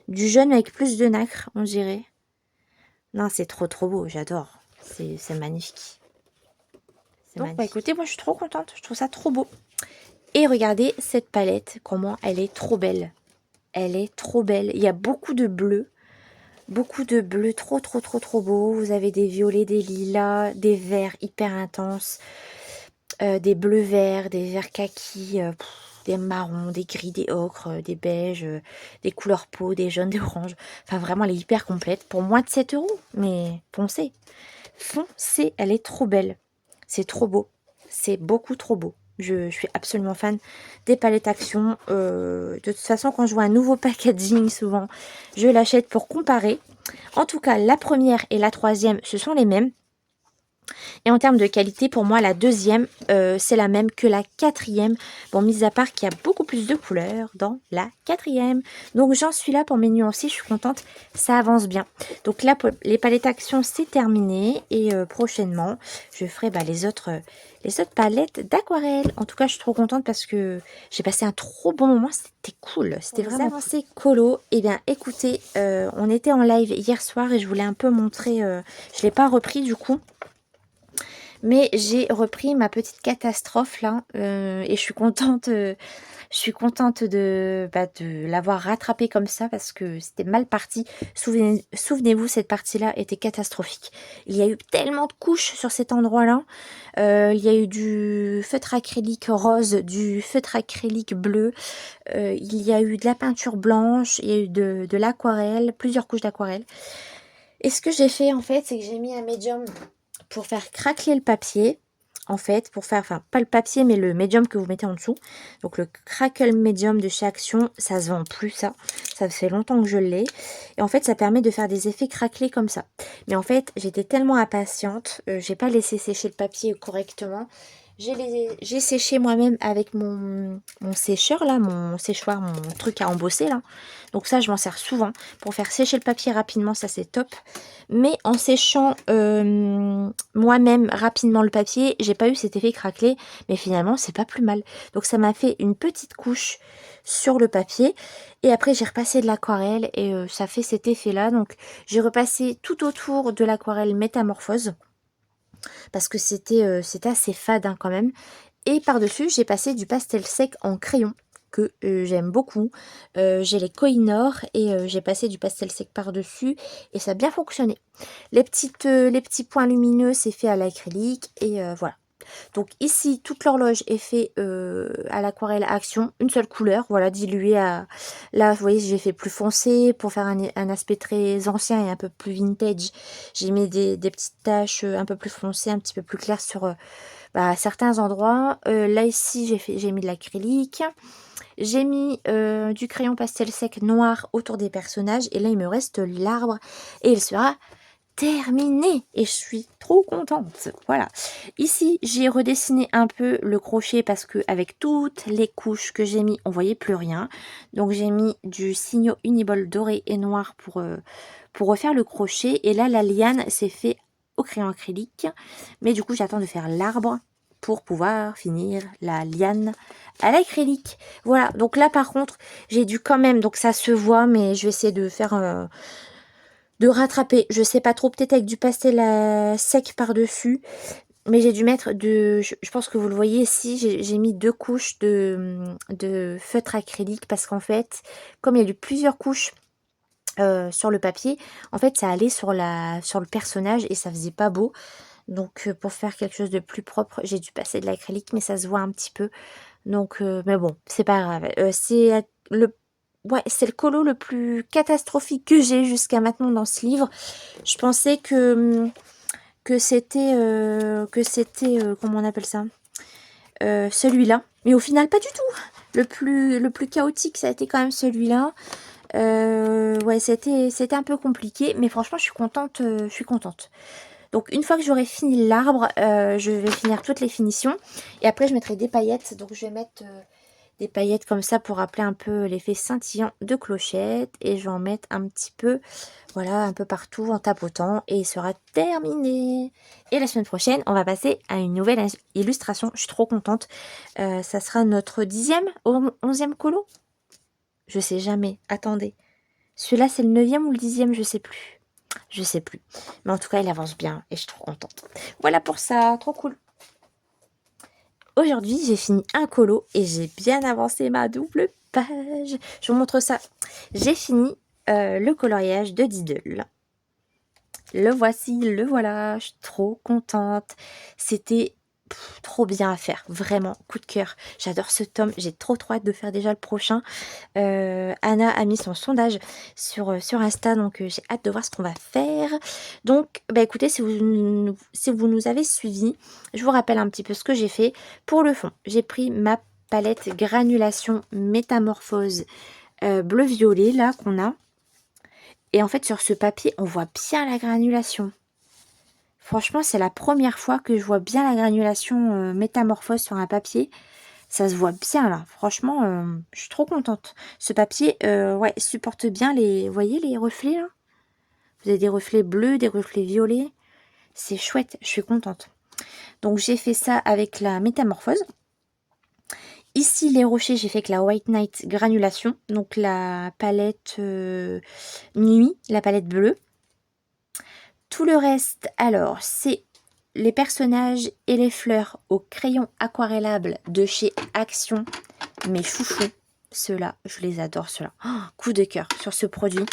jaune avec plus de nacre, on dirait. Non, c'est trop beau, j'adore. C'est magnifique. Donc bah, écoutez, moi je suis trop contente, je trouve ça trop beau. Et regardez cette palette, comment elle est trop belle. Elle est trop belle. Il y a beaucoup de bleu. Beaucoup de bleu, trop beau. Vous avez des violets, des lilas, des verts hyper intenses. Des bleus verts, des verts kaki, des marrons, des gris, des ocres, des beiges, des couleurs peau, des jaunes, des oranges. Enfin vraiment, elle est hyper complète. Pour moins de 7 €. Mais foncez. Foncez, elle est trop belle. C'est trop beau. C'est beaucoup trop beau. Je suis absolument fan des palettes Action. De toute façon, quand je vois un nouveau packaging, souvent, je l'achète pour comparer. En tout cas, la première et la troisième, ce sont les mêmes. Et en termes de qualité, pour moi, la deuxième, c'est la même que la quatrième. Bon, mis à part qu'il y a beaucoup plus de couleurs dans la quatrième. Donc, j'en suis là pour mes nuanciers. Je suis contente. Ça avance bien. Donc là, pour les palettes Action, c'est terminé. Et prochainement, je ferai les autres palettes d'aquarelle. En tout cas, je suis trop contente parce que j'ai passé un trop bon moment. C'était cool. C'était vraiment avancé colo. Eh bien, écoutez, on était en live hier soir et je voulais un peu montrer... je ne l'ai pas repris du coup. Mais j'ai repris ma petite catastrophe là et je suis contente de l'avoir rattrapée comme ça parce que c'était mal parti. Souvenez-vous, cette partie-là était catastrophique. Il y a eu tellement de couches sur cet endroit-là. Il y a eu du feutre acrylique rose, du feutre acrylique bleu. Il y a eu de la peinture blanche, il y a eu de l'aquarelle, plusieurs couches d'aquarelle. Et ce que j'ai fait en fait, c'est que j'ai mis un médium pour faire craqueler le papier, en fait, pour faire, enfin, pas le papier, mais le médium que vous mettez en dessous. Donc, le crackle médium de chez Action, ça se vend plus, ça. Ça fait longtemps que je l'ai. Et en fait, ça permet de faire des effets craquelés comme ça. Mais en fait, j'étais tellement impatiente, j'ai pas laissé sécher le papier correctement. J'ai séché moi-même avec mon sécheur, là, mon séchoir, mon truc à embosser, là. Donc ça, je m'en sers souvent pour faire sécher le papier rapidement, ça c'est top. Mais en séchant moi-même rapidement le papier, j'ai pas eu cet effet craquelé, mais finalement, c'est pas plus mal. Donc ça m'a fait une petite couche sur le papier. Et après, j'ai repassé de l'aquarelle et ça fait cet effet-là. Donc j'ai repassé tout autour de l'aquarelle Métamorphose. Parce que c'était assez fade hein, quand même. Et par-dessus, j'ai passé du pastel sec en crayon que j'aime beaucoup. J'ai les Kohinoor et j'ai passé du pastel sec par-dessus et ça a bien fonctionné. Les petits points lumineux, c'est fait à l'acrylique et voilà. Donc ici, toute l'horloge est fait à l'aquarelle Action, une seule couleur, voilà, diluée à... Là, vous voyez, j'ai fait plus foncé pour faire un aspect très ancien et un peu plus vintage. J'ai mis des petites taches un peu plus foncées, un petit peu plus claires sur certains endroits. Là, ici, j'ai mis de l'acrylique. J'ai mis du crayon pastel sec noir autour des personnages. Et là, il me reste l'arbre et il sera terminé et je suis trop contente. Voilà. Ici, j'ai redessiné un peu le crochet parce que avec toutes les couches que j'ai mis, on voyait plus rien. Donc j'ai mis du signaux uniball doré et noir pour refaire le crochet. Et là, la liane s'est fait au crayon acrylique. Mais du coup, j'attends de faire l'arbre pour pouvoir finir la liane à l'acrylique. Voilà, donc là par contre, j'ai dû quand même, donc ça se voit, mais je vais essayer de faire, de rattraper. Je sais pas trop, peut-être avec du pastel sec par-dessus, mais j'ai dû mettre je pense que vous le voyez ici, j'ai mis 2 couches de feutre acrylique parce qu'en fait, comme il y a eu plusieurs couches sur le papier, en fait ça allait sur le personnage et ça faisait pas beau. Donc pour faire quelque chose de plus propre, j'ai dû passer de l'acrylique, mais ça se voit un petit peu. Donc, mais bon, c'est pas grave. C'est le colo le plus catastrophique que j'ai jusqu'à maintenant dans ce livre. Je pensais que c'était comment on appelle ça, celui-là, mais au final pas du tout. Le plus chaotique, ça a été quand même celui-là. Ouais, c'était un peu compliqué, mais franchement, je suis contente. Je suis contente. Donc une fois que j'aurai fini l'arbre, je vais finir toutes les finitions. Et après je mettrai des paillettes. Donc je vais mettre des paillettes comme ça pour rappeler un peu l'effet scintillant de clochette. Et je vais en mettre un petit peu, voilà, un peu partout en tapotant. Et il sera terminé. Et la semaine prochaine, on va passer à une nouvelle illustration. Je suis trop contente. Ça sera notre 10e ou 11e colo. Je sais jamais. Attendez. Celui-là c'est le 9e ou le 10e, je sais plus. Je sais plus. Mais en tout cas, il avance bien et je suis trop contente. Voilà pour ça, trop cool. Aujourd'hui, j'ai fini un colo et j'ai bien avancé ma double page. Je vous montre ça. J'ai fini le coloriage de Diddle. Le voici, le voilà. Je suis trop contente. C'était trop bien à faire, vraiment, coup de cœur. J'adore ce tome, j'ai trop hâte de faire déjà le prochain. Anna a mis son sondage sur Insta, donc j'ai hâte de voir ce qu'on va faire. Donc, bah écoutez, si vous nous avez suivis, je vous rappelle un petit peu ce que j'ai fait. Pour le fond, j'ai pris ma palette granulation métamorphose bleu-violet, là, qu'on a. Et en fait, sur ce papier, on voit bien la granulation. Franchement, c'est la première fois que je vois bien la granulation métamorphose sur un papier. Ça se voit bien là. Franchement, je suis trop contente. Ce papier, ouais, supporte bien les... Vous voyez les reflets là? Vous avez des reflets bleus, des reflets violets. C'est chouette, je suis contente. Donc j'ai fait ça avec la métamorphose. Ici, les rochers, j'ai fait avec la White Knight granulation. Donc la palette nuit, la palette bleue. Tout le reste, alors, c'est les personnages et les fleurs au crayon aquarellable de chez Action. Mes chouchous, ceux-là, je les adore, ceux-là. Oh, coup de cœur sur ce produit.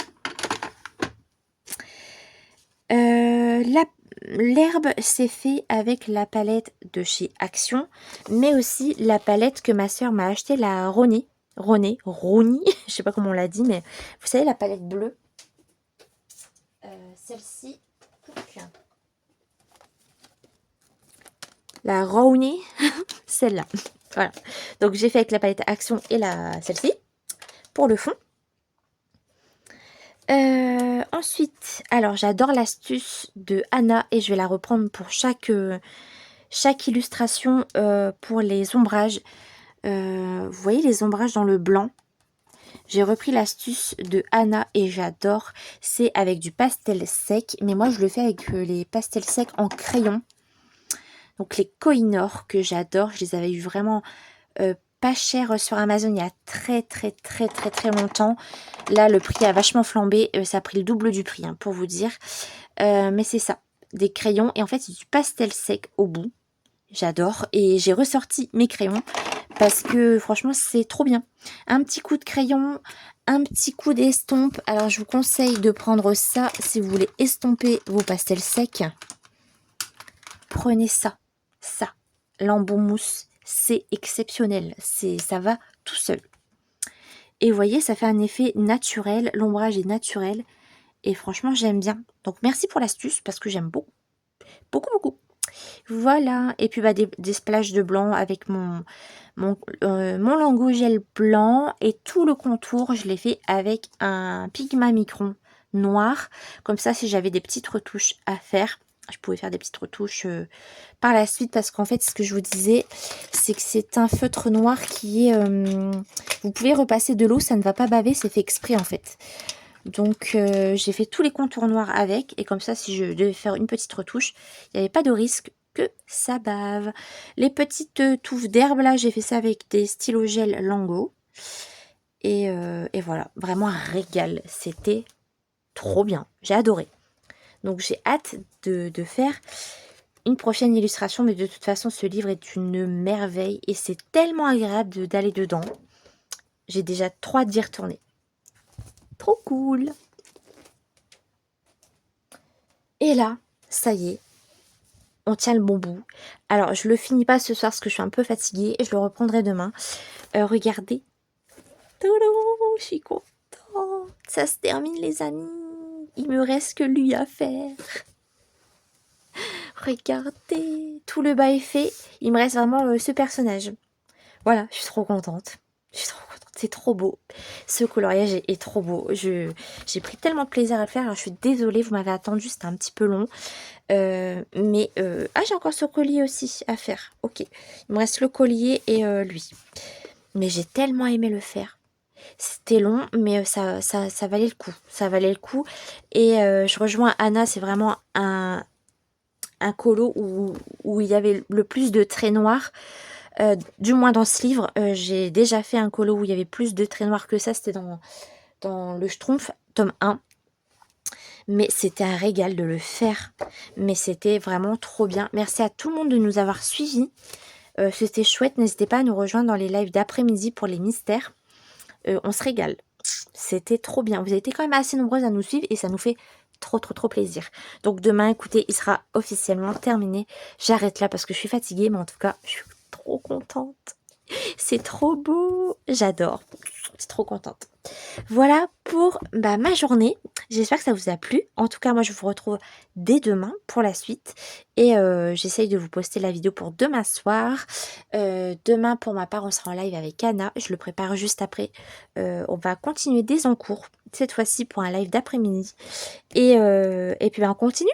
L'herbe, c'est fait avec la palette de chez Action, mais aussi la palette que ma soeur m'a achetée, la Roni, je sais pas comment on l'a dit, mais vous savez, la palette bleue. Celle-ci, la Roni, celle-là. Voilà. Donc j'ai fait avec la palette Action et celle-ci pour le fond. Ensuite, alors j'adore l'astuce de Anna et je vais la reprendre pour chaque illustration pour les ombrages. Vous voyez les ombrages dans le blanc? J'ai repris l'astuce de Anna et j'adore. C'est avec du pastel sec, mais moi je le fais avec les pastels secs en crayon. Donc les Koh-i-Noor que j'adore, je les avais eu vraiment pas cher sur Amazon il y a très longtemps. Là le prix a vachement flambé, ça a pris le double du prix hein, pour vous dire. Mais c'est ça, des crayons et en fait c'est du pastel sec au bout. J'adore et j'ai ressorti mes crayons parce que franchement c'est trop bien. Un petit coup de crayon, un petit coup d'estompe. Alors je vous conseille de prendre ça si vous voulez estomper vos pastels secs. Prenez ça, l'embout mousse, c'est exceptionnel, ça va tout seul. Et vous voyez, ça fait un effet naturel, l'ombrage est naturel et franchement j'aime bien. Donc merci pour l'astuce parce que j'aime beaucoup. Voilà, et puis bah, des splashes de blanc avec mon Lango gel blanc et tout le contour, je l'ai fait avec un Pigma Micron noir. Comme ça, si j'avais des petites retouches à faire, je pouvais faire des petites retouches par la suite. Parce qu'en fait, ce que je vous disais, c'est que c'est un feutre noir qui est... vous pouvez repasser de l'eau, ça ne va pas baver, c'est fait exprès en fait. Donc, j'ai fait tous les contours noirs avec. Et comme ça, si je devais faire une petite retouche, il n'y avait pas de risque que ça bave. Les petites touffes d'herbe, là, j'ai fait ça avec des stylos gel Lango. Et voilà, vraiment un régal. C'était trop bien. J'ai adoré. Donc, j'ai hâte de faire une prochaine illustration. Mais de toute façon, ce livre est une merveille. Et c'est tellement agréable d'aller dedans. J'ai déjà trop hâte d'y retourner. Trop cool. Et là, ça y est, on tient le bon bout. Alors, je le finis pas ce soir parce que je suis un peu fatiguée. Je le reprendrai demain. Regardez. Toulou, je suis contente. Ça se termine, les amis. Il me reste que lui à faire. Regardez. Tout le bas est fait. Il me reste vraiment ce personnage. Voilà, je suis trop contente. Je suis trop contente. C'est trop beau. Ce coloriage est trop beau. J'ai pris tellement de plaisir à le faire. Alors, je suis désolée, vous m'avez attendu. C'était un petit peu long. Ah, j'ai encore ce collier aussi à faire. Ok. Il me reste le collier et lui. Mais j'ai tellement aimé le faire. C'était long, mais ça valait le coup. Ça valait le coup. Et je rejoins Anna, c'est vraiment un colo où il y avait le plus de traits noirs. Du moins dans ce livre, j'ai déjà fait un colo où il y avait plus de traits noirs que ça. C'était dans le Schtroumpf, tome 1. Mais c'était un régal de le faire. Mais c'était vraiment trop bien. Merci à tout le monde de nous avoir suivis. C'était chouette. N'hésitez pas à nous rejoindre dans les lives d'après-midi pour les mystères. On se régale. C'était trop bien. Vous avez été quand même assez nombreuses à nous suivre et ça nous fait trop plaisir. Donc demain, écoutez, il sera officiellement terminé. J'arrête là parce que je suis fatiguée, mais en tout cas, je suis trop contente. C'est trop beau. J'adore. Je suis trop contente. Voilà pour ma journée. J'espère que ça vous a plu. En tout cas, moi, je vous retrouve dès demain pour la suite. Et j'essaye de vous poster la vidéo pour demain soir. Demain, pour ma part, on sera en live avec Anna. Je le prépare juste après. On va continuer des encours. Cette fois-ci pour un live d'après-midi. Et puis, on continue.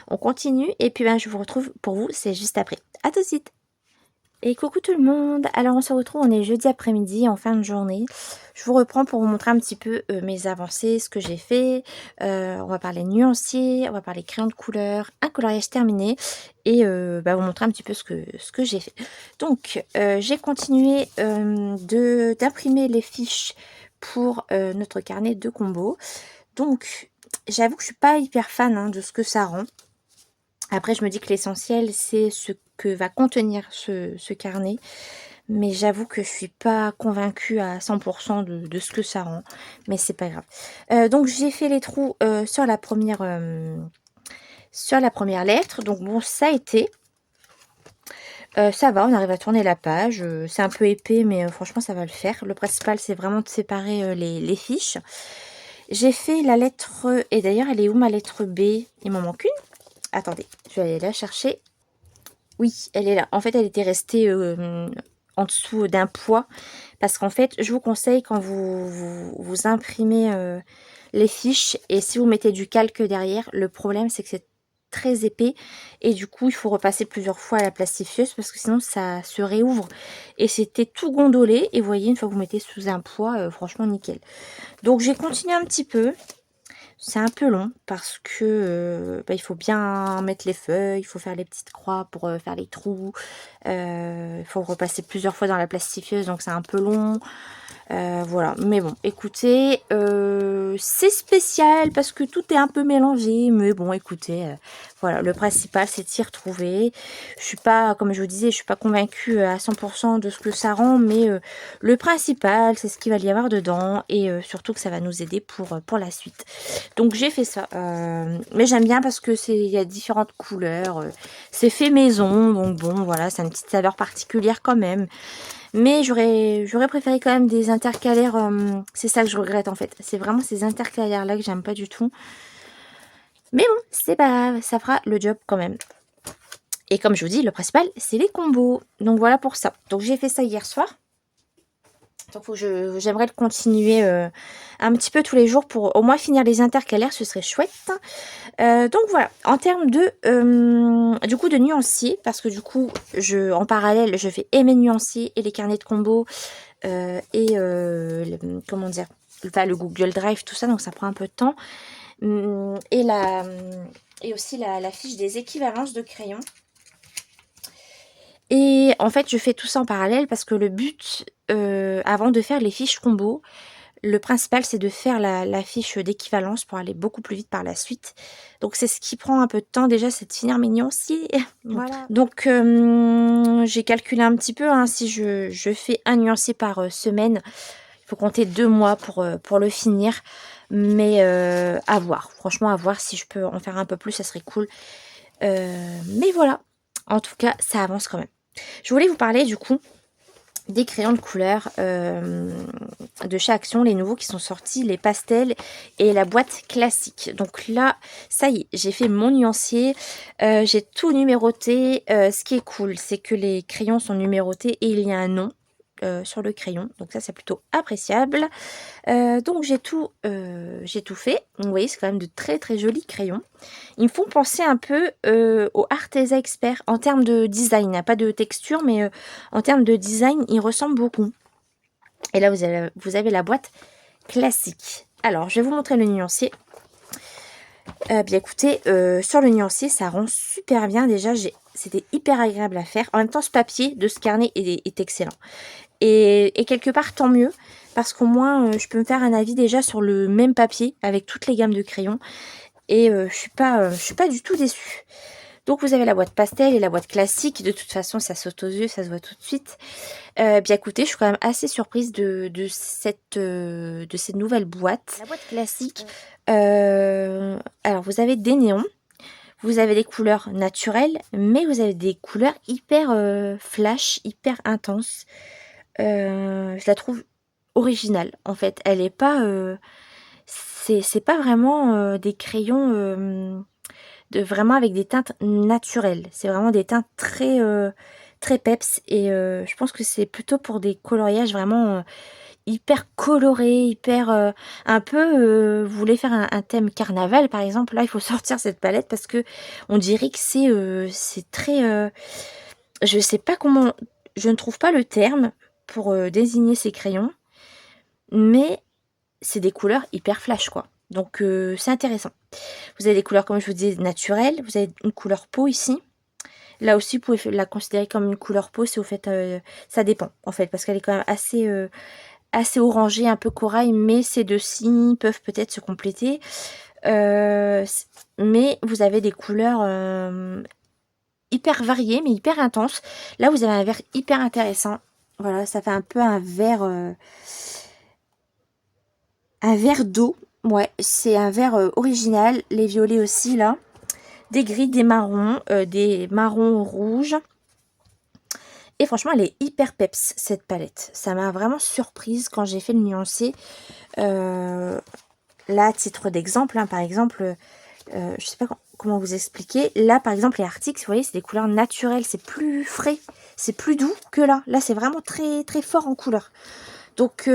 On continue. Et puis, je vous retrouve pour vous. C'est juste après. À tout de suite. Et coucou tout le monde. Alors on se retrouve, on est jeudi après-midi en fin de journée. Je vous reprends pour vous montrer un petit peu mes avancées, ce que j'ai fait. On va parler nuancier, on va parler crayon de couleur, un coloriage terminé et vous montrer un petit peu ce que j'ai fait. Donc j'ai continué d'imprimer les fiches pour notre carnet de combo. Donc j'avoue que je suis pas hyper fan de ce que ça rend. Après, je me dis que l'essentiel, c'est ce que va contenir ce carnet. Mais j'avoue que je suis pas convaincue à 100% de ce que ça rend. Mais c'est pas grave. Donc, j'ai fait les trous sur la première lettre. Donc, bon, ça a été. Ça va, on arrive à tourner la page. C'est un peu épais, mais franchement, ça va le faire. Le principal, c'est vraiment de séparer les fiches. J'ai fait la lettre... Et d'ailleurs, elle est où ma lettre B? Il m'en manque une. Attendez, je vais aller la chercher. Oui, elle est là. En fait, elle était restée en dessous d'un poids. Parce qu'en fait, je vous conseille quand vous imprimez les fiches et si vous mettez du calque derrière, le problème c'est que c'est très épais et du coup il faut repasser plusieurs fois à la plastifieuse parce que sinon ça se réouvre et c'était tout gondolé et vous voyez une fois que vous mettez sous un poids, franchement nickel. Donc j'ai continué un petit peu. C'est un peu long parce que il faut bien mettre les feuilles, il faut faire les petites croix pour faire les trous. Il faut repasser plusieurs fois dans la plastifieuse, donc c'est un peu long. Voilà, mais bon, écoutez, c'est spécial parce que tout est un peu mélangé, mais bon, écoutez, voilà, le principal c'est de s'y retrouver. Je suis pas, comme je vous disais, je suis pas convaincue à 100% de ce que ça rend, mais le principal c'est ce qu'il va y avoir dedans et surtout que ça va nous aider pour la suite. Donc j'ai fait ça, mais j'aime bien parce que il y a différentes couleurs, c'est fait maison, donc bon, voilà, c'est une petite saveur particulière quand même. Mais j'aurais préféré quand même des intercalaires. C'est ça que je regrette en fait. C'est vraiment ces intercalaires là que j'aime pas du tout. Mais bon, c'est pas grave, ça fera le job quand même. Et comme je vous dis, le principal, c'est les combos. Donc voilà pour ça. Donc j'ai fait ça hier soir. Donc j'aimerais le continuer un petit peu tous les jours pour au moins finir les intercalaires, ce serait chouette. Donc voilà, en termes de du coup de nuanciers, parce que du coup en parallèle je fais et mes nuanciers et les carnets de combos comment dire, enfin, le Google Drive, tout ça, donc ça prend un peu de temps. Et aussi la fiche des équivalences de crayons. Et en fait, je fais tout ça en parallèle parce que le but, avant de faire les fiches combo, le principal, c'est de faire la fiche d'équivalence pour aller beaucoup plus vite par la suite. Donc, c'est ce qui prend un peu de temps déjà, c'est de finir mes nuanciers. Voilà. Donc, j'ai calculé un petit peu, hein, si je fais un nuancier par semaine, il faut compter 2 mois pour le finir. Mais à voir, franchement, à voir si je peux en faire un peu plus, ça serait cool. Mais voilà, en tout cas, ça avance quand même. Je voulais vous parler du coup des crayons de couleur de chez Action, les nouveaux qui sont sortis, les pastels et la boîte classique. Donc là, ça y est, j'ai fait mon nuancier, j'ai tout numéroté. Ce qui est cool, c'est que les crayons sont numérotés et il y a un nom sur le crayon. Donc ça, c'est plutôt appréciable. Donc j'ai tout fait. Vous voyez, c'est quand même de très très jolis crayons. Ils me font penser un peu au Arteza Expert en termes de design. Pas de texture, mais en termes de design, ils ressemblent beaucoup. Et là, vous avez la boîte classique. Alors, je vais vous montrer le nuancier. Bien écoutez, sur le nuancier, ça rend super bien. Déjà, c'était hyper agréable à faire. En même temps, ce papier de ce carnet est excellent. Et quelque part, tant mieux. Parce qu'au moins, je peux me faire un avis déjà sur le même papier avec toutes les gammes de crayons. Et je suis pas du tout déçue. Donc vous avez la boîte pastel et la boîte classique. De toute façon, ça saute aux yeux, ça se voit tout de suite. Bien écoutez, je suis quand même assez surprise de cette nouvelle boîte. La boîte classique. Alors vous avez des néons. Vous avez des couleurs naturelles, mais vous avez des couleurs hyper flash, hyper intenses. Je la trouve originale, en fait. Elle est pas... c'est pas vraiment des crayons vraiment avec des teintes naturelles. C'est vraiment des teintes très peps. Et je pense que c'est plutôt pour des coloriages vraiment hyper colorés, hyper... un peu... vous voulez faire un thème carnaval, par exemple. Là, il faut sortir cette palette parce que on dirait que c'est très... je sais pas comment... Je ne trouve pas le terme pour désigner ces crayons. Mais c'est des couleurs hyper flash, quoi. Donc, c'est intéressant. Vous avez des couleurs, comme je vous disais, naturelles. Vous avez une couleur peau ici. Là aussi, vous pouvez la considérer comme une couleur peau si vous faites... ça dépend, en fait, parce qu'elle est quand même assez orangée, un peu corail. Mais ces deux-ci peuvent peut-être se compléter. Mais vous avez des couleurs hyper variées, mais hyper intenses. Là, vous avez un vert hyper intéressant. Voilà, ça fait un peu un vert... un vert d'eau. Ouais, c'est un vert original. Les violets aussi, là. Des gris, des marrons rouges. Et franchement, elle est hyper peps, cette palette. Ça m'a vraiment surprise quand j'ai fait le nuancier. Là, à titre d'exemple, hein, par exemple, je sais pas comment vous expliquer. Là, par exemple, les Arctics, vous voyez, c'est des couleurs naturelles. C'est plus frais, c'est plus doux que là. Là, c'est vraiment très, très fort en couleur. Donc,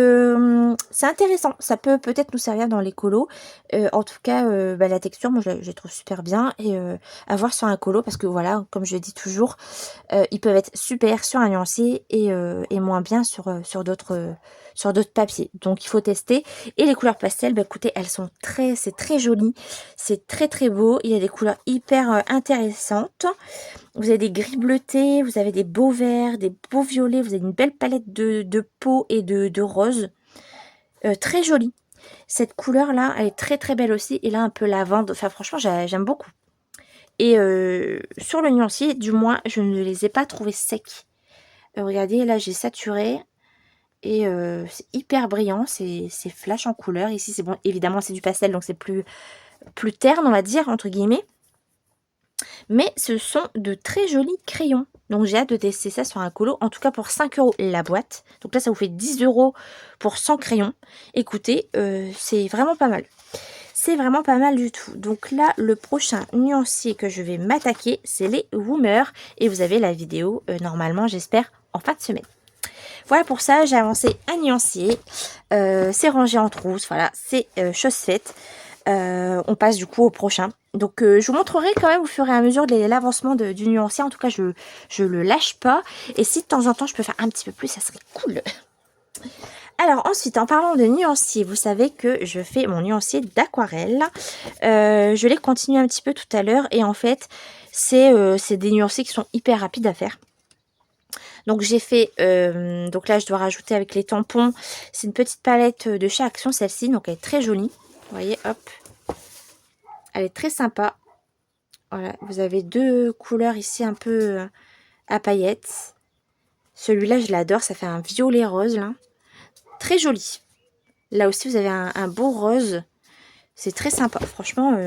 c'est intéressant. Ça peut peut-être nous servir dans les colos. En tout cas, la texture, moi, je la trouve super bien. Et à voir sur un colo, parce que voilà, comme je dis toujours, ils peuvent être super sur un nuancier et moins bien sur d'autres papiers. Donc, il faut tester. Et les couleurs pastel, écoutez, c'est très joli. C'est très, très beau. Il y a des couleurs hyper intéressantes. Vous avez des gris bleutés, vous avez des beaux verts, des beaux violets, vous avez une belle palette de peau et de rose. Très jolie. Cette couleur-là, elle est très très belle aussi. Et là, un peu lavande. Enfin, franchement, j'aime beaucoup. Et sur le nuancier, du moins, je ne les ai pas trouvés secs. Regardez, là, j'ai saturé. Et c'est hyper brillant. C'est flash en couleur. Ici, c'est bon. Évidemment, c'est du pastel, donc c'est plus terne, on va dire, entre guillemets. Mais ce sont de très jolis crayons. Donc j'ai hâte de tester ça sur un colo. En tout cas pour 5 € la boîte. Donc là ça vous fait 10 € pour 100 crayons. Écoutez, c'est vraiment pas mal. C'est vraiment pas mal du tout. Donc là le prochain nuancier que je vais m'attaquer, c'est les Woomer. Et vous avez la vidéo normalement, j'espère, en fin de semaine. Voilà pour ça, j'ai avancé un nuancier. C'est rangé en trousse, voilà, c'est chose faite. On passe du coup au prochain. Donc je vous montrerai quand même au fur et à mesure l'avancement du nuancier. En tout cas, je le lâche pas. Et si de temps en temps je peux faire un petit peu plus, ça serait cool. Alors ensuite, en parlant de nuancier, vous savez que je fais mon nuancier d'aquarelle. Je l'ai continué un petit peu tout à l'heure. Et en fait, c'est des nuanciers qui sont hyper rapides à faire. Donc j'ai fait, donc là je dois rajouter avec les tampons. C'est une petite palette de chez Action, celle-ci. Donc elle est très jolie. Vous voyez, hop. Elle est très sympa. Voilà, vous avez deux couleurs ici un peu à paillettes. Celui-là, je l'adore, ça fait un violet rose là. Très joli. Là aussi, vous avez un beau rose. C'est très sympa. Franchement,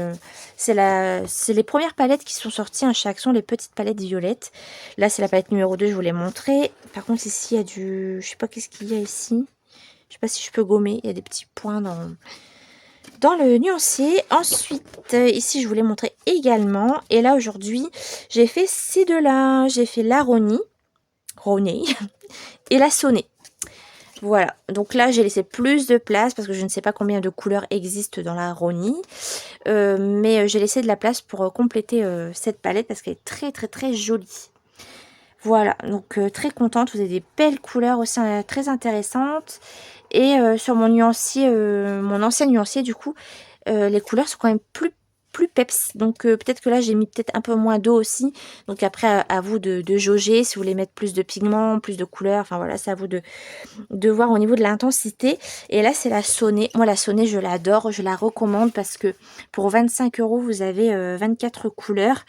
c'est les premières palettes qui sont sorties chez Action, les petites palettes violettes. Là, c'est la palette numéro 2, je vous l'ai montré. Par contre, ici, il y a du... Je sais pas qu'est-ce qu'il y a ici. Je sais pas si je peux gommer. Il y a des petits points dans le nuancier. Ensuite, ici, je vous l'ai montré également. Et là, aujourd'hui, j'ai fait ces deux-là. J'ai fait la Roni et la Sonnet. Voilà, donc là j'ai laissé plus de place parce que je ne sais pas combien de couleurs existent dans la Roni. Mais j'ai laissé de la place pour compléter cette palette parce qu'elle est très très très jolie. Voilà, donc très contente, vous avez des belles couleurs aussi très intéressantes. Et sur mon nuancier, mon ancien nuancier du coup, les couleurs sont quand même plus peps. Donc peut-être que là j'ai mis peut-être un peu moins d'eau aussi. Donc après à vous de jauger si vous voulez mettre plus de pigments, plus de couleurs. Enfin voilà, c'est à vous de voir au niveau de l'intensité. Et là c'est la Sonnet. Moi la Sonnet je l'adore, je la recommande parce que pour 25 € vous avez 24 couleurs.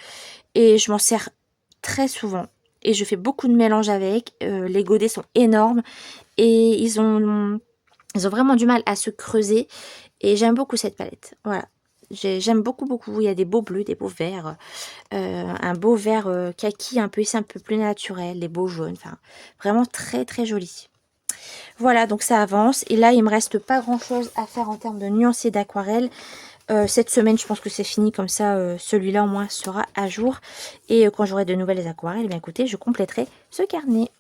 Et je m'en sers très souvent. Et je fais beaucoup de mélanges avec. Les godets sont énormes. Et ils ont vraiment du mal à se creuser. Et j'aime beaucoup cette palette. Voilà. J'aime beaucoup, beaucoup. Il y a des beaux bleus, des beaux verts. Un beau vert kaki, un peu ici, un peu plus naturel. Des beaux jaunes. Enfin, vraiment très, très joli. Voilà, donc ça avance. Et là, il me reste pas grand-chose à faire en termes de nuancier d'aquarelle. Cette semaine, je pense que c'est fini. Comme ça, celui-là, au moins, sera à jour. Et quand j'aurai de nouvelles aquarelles, eh bien, écoutez, je compléterai ce carnet.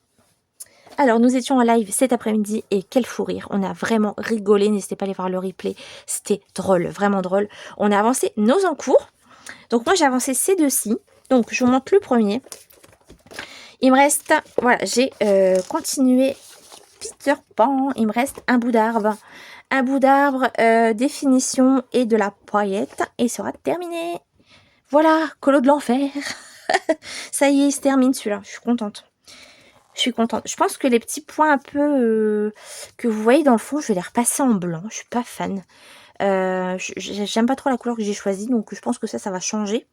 Alors, nous étions en live cet après-midi et quel fou rire. On a vraiment rigolé. N'hésitez pas à aller voir le replay. C'était drôle, vraiment drôle. On a avancé nos encours. Donc, moi, j'ai avancé ces deux-ci. Donc, je vous montre le premier. Il me reste... Voilà, j'ai continué Peter Pan. Il me reste un bout d'arbre. Un bout d'arbre, définition et de la paillette. Et il sera terminé. Voilà, colo de l'enfer. Ça y est, il se termine celui-là. Je suis contente. Je suis contente. Je pense que les petits points un peu que vous voyez dans le fond, je vais les repasser en blanc. Je suis pas fan. J'aime pas trop la couleur que j'ai choisie, donc je pense que ça va changer.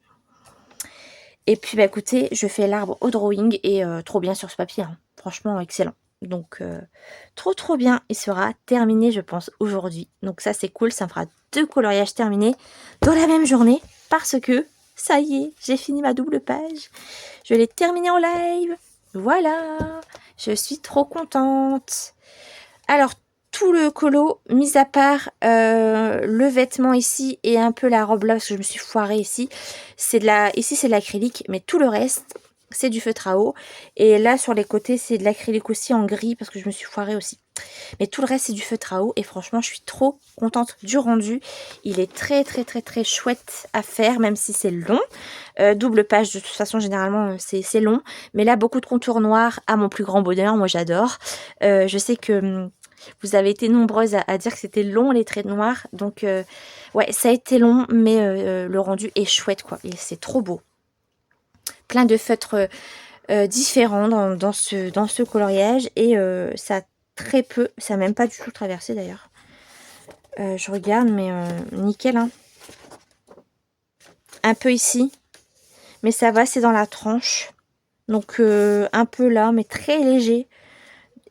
Et puis, bah écoutez, je fais l'arbre au drawing et trop bien sur ce papier. Hein. Franchement, excellent. Donc, trop bien. Il sera terminé, je pense, aujourd'hui. Donc ça, c'est cool. Ça me fera 2 coloriages terminés dans la même journée parce que, ça y est, j'ai fini ma double page. Je l'ai terminé en live. Voilà, je suis trop contente. Alors, tout le colo, mis à part le vêtement ici et un peu la robe là, parce que je me suis foirée ici. Ici, c'est de l'acrylique, mais tout le reste, c'est du feutre à eau. Et là, sur les côtés, c'est de l'acrylique aussi en gris, parce que je me suis foirée aussi. Mais tout le reste, c'est du feutre à eau. Et franchement, je suis trop contente du rendu. Il est très, très, très, très chouette à faire, même si c'est long. Double page, de toute façon, généralement, c'est long. Mais là, beaucoup de contours noirs, à mon plus grand bonheur. Moi, j'adore. Je sais que vous avez été nombreuses à dire que c'était long, les traits noirs. Donc, ouais, ça a été long, mais le rendu est chouette, quoi. Et c'est trop beau. Plein de feutres différents dans ce coloriage. Et ça très peu, ça n'a même pas du tout traversé d'ailleurs. Je regarde, mais nickel. Hein. Un peu ici, mais ça va, c'est dans la tranche. Donc un peu là, mais très léger.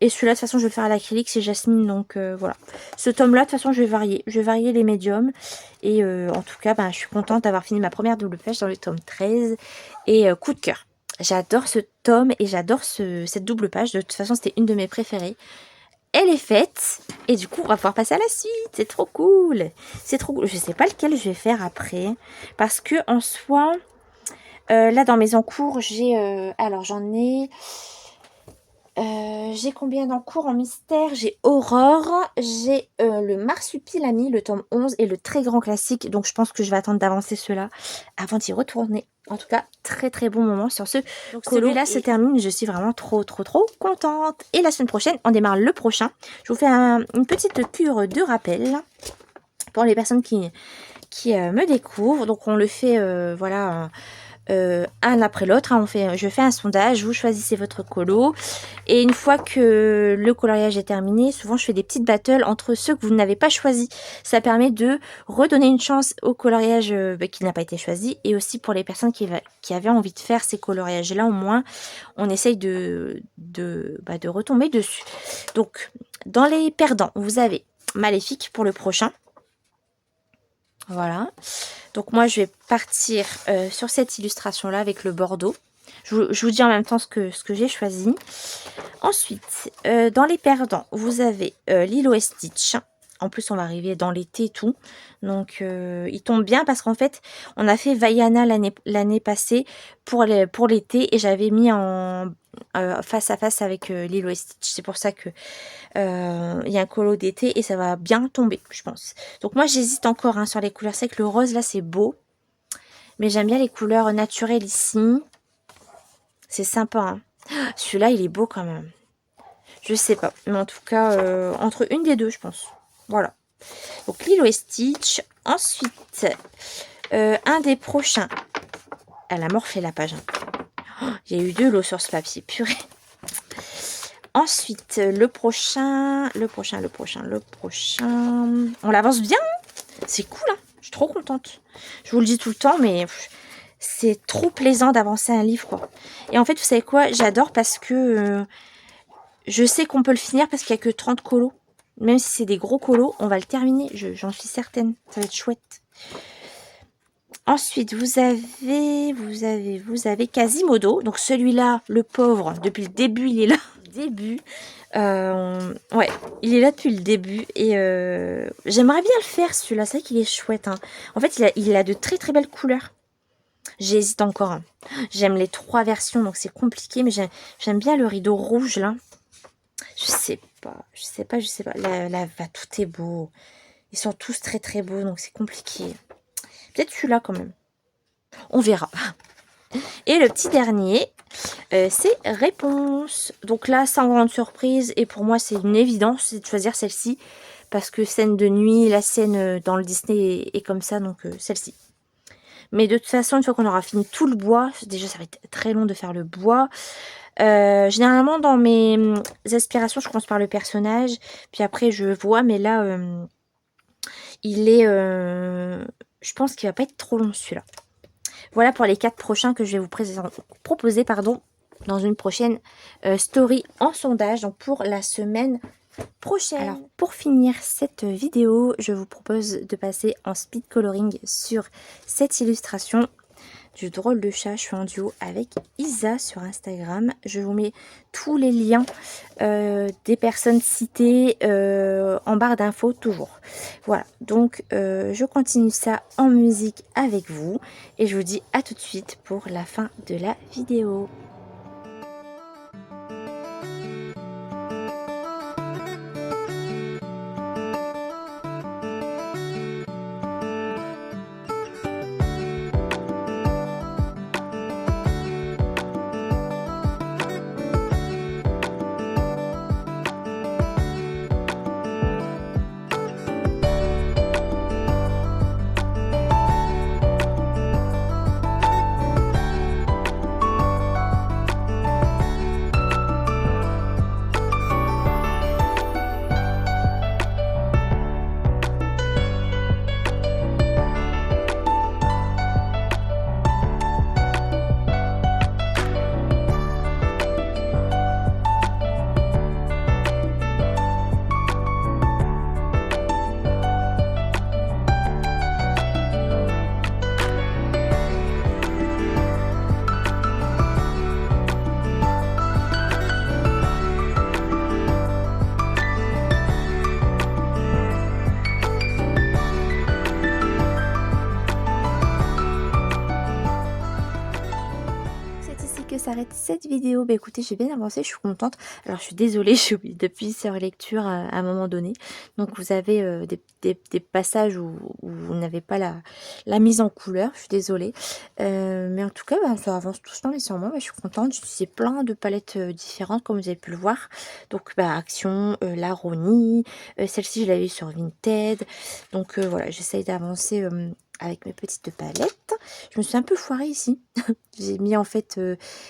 Et celui-là, de toute façon, je vais le faire à l'acrylique, c'est Jasmine, donc voilà. Ce tome-là, de toute façon, je vais varier. Je vais varier les médiums. Et en tout cas, ben, je suis contente d'avoir fini ma première double page dans le tome 13. Et coup de cœur. J'adore ce tome et j'adore cette double page. De toute façon, c'était une de mes préférées. Elle est faite. Et du coup, on va pouvoir passer à la suite. C'est trop cool. C'est trop cool. Je sais pas lequel je vais faire après. Parce que en soi, là, dans mes encours, j'ai... alors, j'en ai... J'ai combien d'encours en mystère? J'ai Aurore, j'ai le Marsupilami, le tome 11 et le très grand classique. Donc je pense que je vais attendre d'avancer ceux-là avant d'y retourner. En tout cas, très très bon moment sur ce colo. Celui-là se termine, je suis vraiment trop contente. Et la semaine prochaine, on démarre le prochain. Je vous fais une petite cure de rappel pour les personnes qui me découvrent. Donc on le fait, voilà... un après l'autre, hein, je fais un sondage, vous choisissez votre colo et une fois que le coloriage est terminé, souvent je fais des petites battles entre ceux que vous n'avez pas choisi. Ça permet de redonner une chance au coloriage qui n'a pas été choisi et aussi pour les personnes qui avaient envie de faire ces coloriages là, au moins on essaye de retomber dessus. Donc dans les perdants, vous avez Maléfique pour le prochain. Voilà, donc moi je vais partir sur cette illustration là avec le bordeaux. Je vous dis en même temps ce que j'ai choisi. Ensuite, dans les perdants, vous avez Lilo et Stitch. En plus, on va arriver dans l'été et tout. Donc, il tombe bien parce qu'en fait, on a fait Vaiana l'année passée pour l'été. Et j'avais mis en face à face avec Lilo et Stitch. C'est pour ça que il y a un colo d'été et ça va bien tomber, je pense. Donc, moi, j'hésite encore sur les couleurs. C'est que le rose, là, c'est beau. Mais j'aime bien les couleurs naturelles ici. C'est sympa, hein. Celui-là, il est beau quand même. Je sais pas. Mais en tout cas, entre une des deux, je pense. Voilà. Donc, Lilo et Stitch. Ensuite, un des prochains. Elle a morflé la page. Il y a eu 2 lots sur ce papier. Purée. Ensuite, le prochain. On l'avance bien. C'est cool, hein. Je suis trop contente. Je vous le dis tout le temps, mais c'est trop plaisant d'avancer un livre, quoi. Et en fait, vous savez quoi? J'adore parce que je sais qu'on peut le finir parce qu'il n'y a que 30 colos. Même si c'est des gros colos, on va le terminer. J'en suis certaine. Ça va être chouette. Ensuite, vous avez Quasimodo. Donc celui-là, le pauvre, depuis le début, il est là. Ouais, il est là depuis le début. Et j'aimerais bien le faire, celui-là. C'est vrai qu'il est chouette, hein. En fait, il a de très très belles couleurs. J'hésite encore, hein. J'aime les 3 versions, donc c'est compliqué. Mais j'aime bien le rideau rouge, là. Je sais pas. Là, tout est beau. Ils sont tous très très beaux, donc c'est compliqué. Peut-être celui-là quand même. On verra. Et le petit dernier, c'est Réponse. Donc là, sans grande surprise, et pour moi c'est une évidence, c'est de choisir celle-ci. Parce que scène de nuit, la scène dans le Disney est comme ça, donc celle-ci. Mais de toute façon, une fois qu'on aura fini tout le bois, déjà ça va être très long de faire le bois. Généralement dans mes aspirations, je commence par le personnage, puis après je vois, mais là il est je pense qu'il va pas être trop long celui-là. Voilà pour les 4 prochains que je vais vous proposer dans une prochaine story en sondage, donc pour la semaine prochaine. Alors pour finir cette vidéo, je vous propose de passer en speed coloring sur cette illustration du drôle de chat. Je suis en duo avec Isa sur Instagram. Je vous mets tous les liens des personnes citées en barre d'infos toujours. Voilà, donc je continue ça en musique avec vous et je vous dis à tout de suite pour la fin de la vidéo. cette vidéo. Bah écoutez, j'ai bien avancé, je suis contente. Alors je suis désolée, j'ai oublié depuis sur lecture à un moment donné. Donc vous avez des passages où vous n'avez pas la mise en couleur, je suis désolée. Mais en tout cas, bah, ça avance doucement mais sûrement. Bah, je suis contente, j'ai utilisé plein de palettes différentes comme vous avez pu le voir. Donc bah, Action, la Roni, celle-ci je l'avais eu sur Vinted. Donc voilà, j'essaye d'avancer avec mes petites palettes. Je me suis un peu foirée ici. J'ai mis en fait,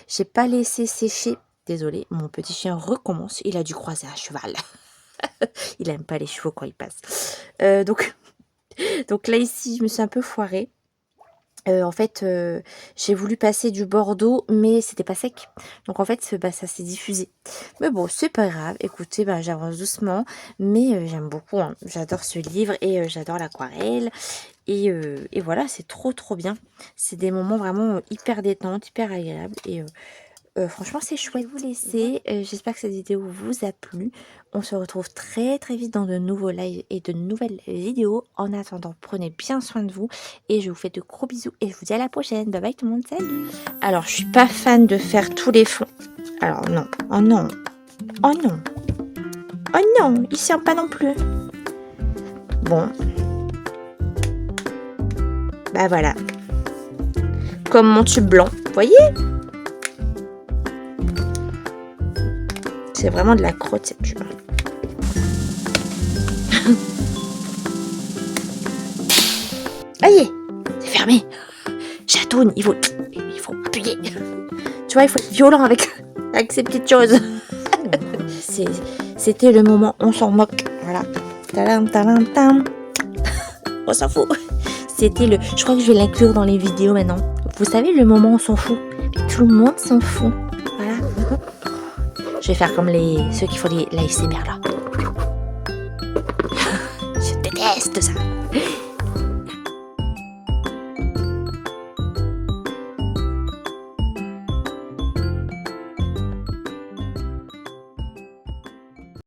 j'ai pas laissé sécher. Désolée, mon petit chien recommence. Il a dû croiser un cheval. Il aime pas les chevaux quand il passe. Donc là ici, je me suis un peu foirée. En fait, j'ai voulu passer du bordeaux, mais c'était pas sec. Donc en fait, bah, ça s'est diffusé. Mais bon, c'est pas grave. Écoutez, bah, j'avance doucement, mais j'aime beaucoup. Hein. J'adore ce livre et j'adore l'aquarelle. Et voilà, c'est trop bien. C'est des moments vraiment hyper détente, hyper agréables. Et franchement, c'est chouette de vous laisser. J'espère que cette vidéo vous a plu. On se retrouve très vite dans de nouveaux lives et de nouvelles vidéos. En attendant, prenez bien soin de vous. Et je vous fais de gros bisous. Et je vous dis à la prochaine. Bye bye tout le monde. Salut. Alors, je suis pas fan de faire tous les fonds. Alors non. Oh non. Oh non. Oh non. Il sert pas non plus. Bon. Bah voilà. Comme mon tube blanc. Vous voyez ? C'est vraiment de la crotte cette tube. Aïe, c'est fermé. Chatoune, il faut appuyer. Tu vois, il faut être violent avec ces petites choses. C'était le moment, on s'en moque. Voilà. Tadam, tadam, tam. On s'en fout. C'était le... Je crois que je vais l'inclure dans les vidéos maintenant. Vous savez, le moment on s'en fout. Tout le monde s'en fout. Voilà. Je vais faire comme ceux qui font l'ASMR là. Je déteste ça.